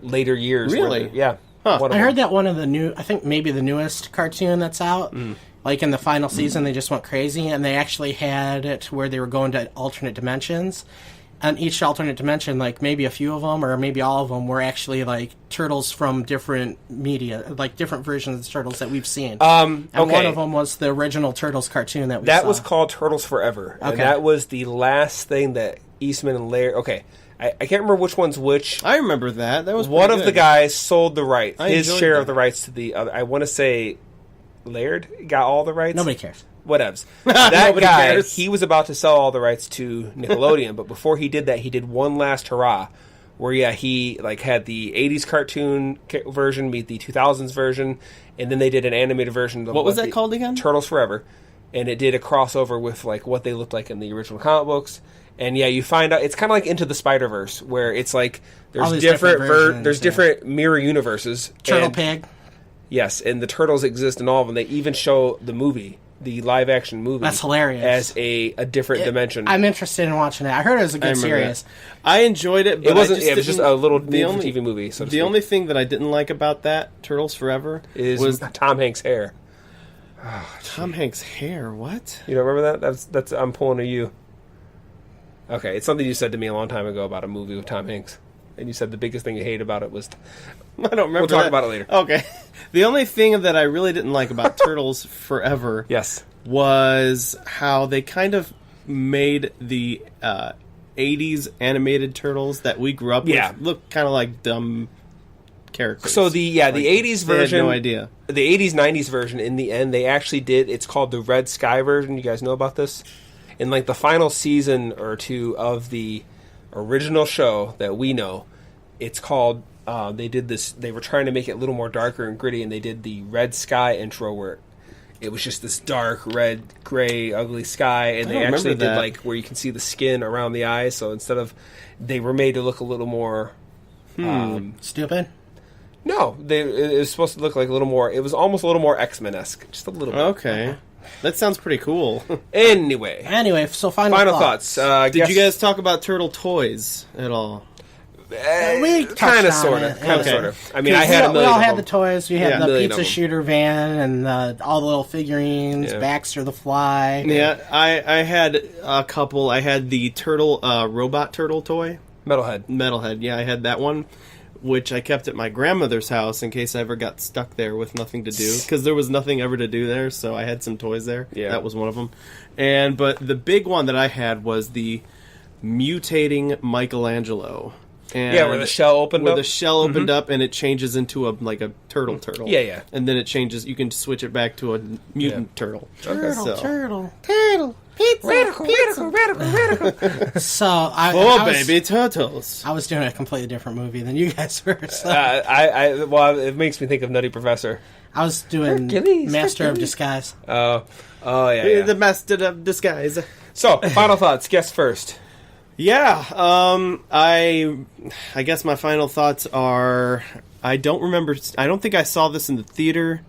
later years. Really? Yeah. Huh. I heard that one of the new, I think maybe the newest cartoon that's out, like in the final season, they just went crazy, and they actually had it where they were going to alternate dimensions. And each alternate dimension, like maybe a few of them or maybe all of them, were actually like turtles from different media, like different versions of the turtles that we've seen. And one of them was the original Turtles cartoon that we saw. That was called Turtles Forever. Okay. And that was the last thing that Eastman and Laird... Okay, I can't remember which one's which. I remember that. That was one pretty of the good. guys sold the rights, his share that. of the rights to the other. I want to say Laird got all the rights. Nobody cares. Whatevs. That Nobody guy, cares. he was about to sell all the rights to Nickelodeon, but before he did that, he did one last hurrah, where he like had the '80s cartoon version meet the 2000s version, and then they did an animated version. Of What was that called again? Turtles Forever, and it did a crossover with like what they looked like in the original comic books. And yeah, you find out it's kind of like Into the Spider-Verse, where it's like All there's these different versions, there's yeah. different mirror universes. Turtle and- Pig. Yes, and the turtles exist in all of them. They even show the movie, the live-action movie. That's hilarious. As a different dimension. I'm interested in watching it. I heard it was a good remember series. that. I enjoyed it, but it wasn't. I just It was just didn't- a little the made for only- TV movie. So to The speak, only thing that I didn't like about that Turtles Forever is was Tom Hanks' hair. Tom Hanks' hair. What? You don't remember that? That's I'm pulling a you. Okay, it's something you said to me a long time ago about a movie with Tom Hanks, and you said the biggest thing you hate about it was. I don't remember. We'll talk that. about it later. Okay. The only thing that I really didn't like about Turtles Forever Yes. was how they kind of made the 80s animated turtles that we grew up Yeah. with look kind of like dumb characters. So the 80s they version, had no idea. The 80s 90s version. In the end, they actually did. It's called the Red Sky version. You guys know about this? In like the final season or two of the original show that we know, it's called. They did this. They were trying to make it a little more darker and gritty, and they did the Red Sky intro where it was just this dark red, gray, ugly sky, and I they don't actually remember did that. like where you can see the skin around the eyes. So instead of, they were made to look a little more. Stupid. No, it was supposed to look like a little more. It was almost a little more X-Men-esque, just a little bit. Okay. That sounds pretty cool. Anyway, So final thoughts. Did you guys talk about turtle toys at all? We touched kind of, on sort it, of, kind of, okay. sort of. I mean, I had a we million all of had them. the toys. We had Yeah. the Million of pizza them. shooter van and all the little figurines. Yeah. Baxter the Fly. Yeah, I had a couple. I had the turtle robot turtle toy. Metalhead. Metalhead, yeah, I had that one, which I kept at my grandmother's house in case I ever got stuck there with nothing to do, because there was nothing ever to do there, so I had some toys there. Yeah. That was one of them. But the big one that I had was the mutating Michelangelo. And Yeah, where the shell opened where up. the shell opened up and it changes into a turtle. Yeah, yeah. And then it changes. You can switch it back to a mutant turtle. Turtle, So- turtle, pizza, Radical. So I Oh, was, baby turtles. I was doing a completely different movie than you guys were. So Well, it makes me think of Nutty Professor. I was doing Hercules, Master of Hercules. Disguise. Oh, yeah. The master of disguise. So, final thoughts. Guess first. Yeah, I guess my final thoughts are I don't remember. I don't think I saw this in the theater,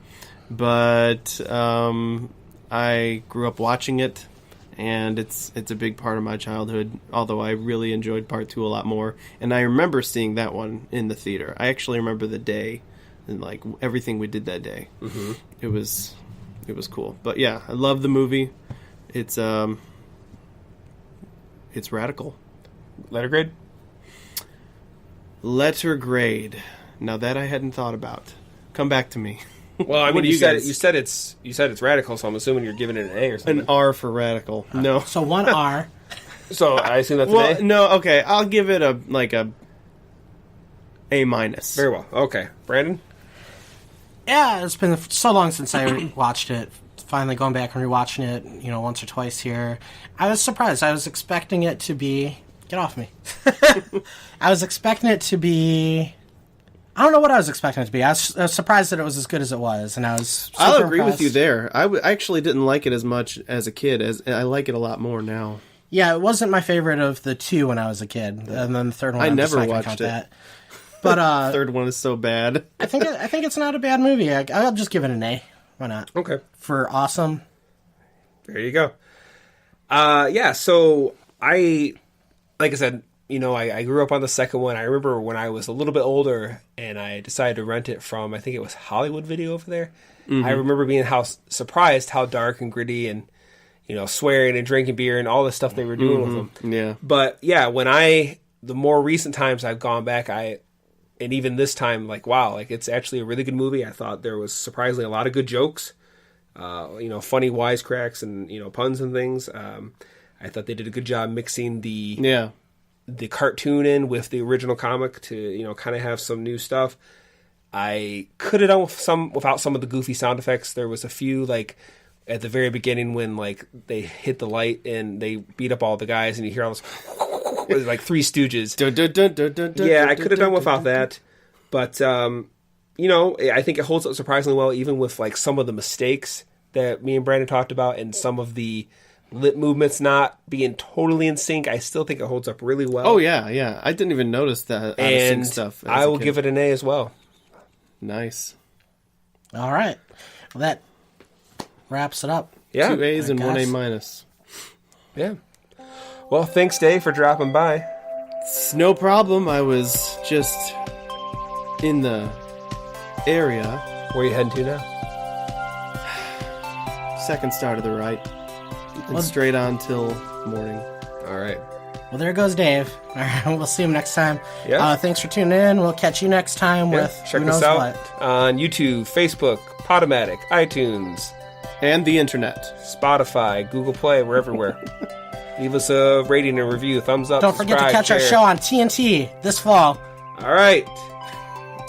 but I grew up watching it, and it's a big part of my childhood. Although I really enjoyed Part 2 a lot more, and I remember seeing that one in the theater. I actually remember the day and like everything we did that day. Mm-hmm. It was cool. But yeah, I love the movie. It's radical. Letter grade? Letter grade. Now that I hadn't thought about. Come back to me. Well, I What mean, do you you said guys- you said it's radical, so I'm assuming you're giving it an A or something. An R for radical. No. So one R. So I assume that's an Well, A. no. Okay, I'll give it a A minus. Very well. Okay, Brandon. Yeah, it's been so long since I watched it. Finally going back and rewatching it, once or twice here. I was surprised. I was expecting it to be... Get off me. I was expecting it to be... I don't know what I was expecting it to be. I was surprised that it was as good as it was, and I was super I'll agree impressed. with you there. I actually didn't like it as much as a kid. As I like it a lot more now. Yeah, it wasn't my favorite of the two when I was a kid, and then the third one I I'm never just not gonna watched count it. that. But Third one is so bad. I think it's not a bad movie. I'll just give it an A. Why not? Okay. For awesome. There you go. Yeah, so like I said, I grew up on the second one. I remember when I was a little bit older and I decided to rent it from, I think it was Hollywood Video over there. Mm-hmm. I remember being surprised how dark and gritty and, swearing and drinking beer and all the stuff they were doing with them. Yeah. But yeah, the more recent times I've gone back, and even this time, like, wow, like it's actually a really good movie. I thought there was surprisingly a lot of good jokes, funny wisecracks and, puns and things. I thought they did a good job mixing the cartoon in with the original comic to, kind of have some new stuff. I could have done without some of the goofy sound effects. There was a few, like, at the very beginning when, like, they hit the light and they beat up all the guys and you hear all this, like, Three Stooges. Yeah, I could have done without that. But, I think it holds up surprisingly well, even with, like, some of the mistakes that me and Brandon talked about and some of the lip movements not being totally in sync. I still think it holds up really well. Oh, yeah. I didn't even notice that out of sync stuff. I will give it an A as well. Nice. All right. Well, that wraps it up. Yeah. 2 A's and 1 A minus. Yeah. Well, thanks, Dave, for dropping by. It's no problem. I was just in the area. Where are you heading to now? Second star to the right. And straight on till morning. All right. Well, there goes Dave. All right, we'll see him next time. Yeah. Thanks for tuning in. We'll catch you next time with Check Who Knows us out What. on YouTube, Facebook, Podomatic, iTunes, And the internet. Spotify, Google Play. We're everywhere. Leave us a rating and review. Thumbs up. Don't forget to catch share. our show on TNT this fall. All right.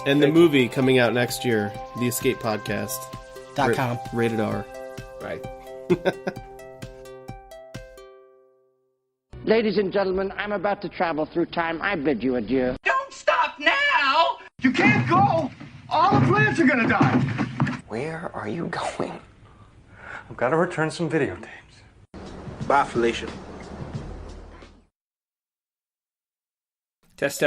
And the movie coming out next year, The Escape Podcast. .com. Rated R. Right. Ladies and gentlemen, I'm about to travel through time. I bid you adieu. Don't stop now! You can't go! All the plants are gonna die! Where are you going? I've got to return some videotapes. Bye, Felicia. Test.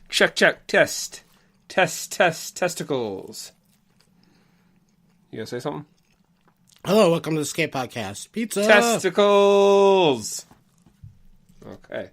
Check, test. Test, testicles. You gonna say something? Hello, welcome to the Escape Podcast. Pizza. Testicles! Okay.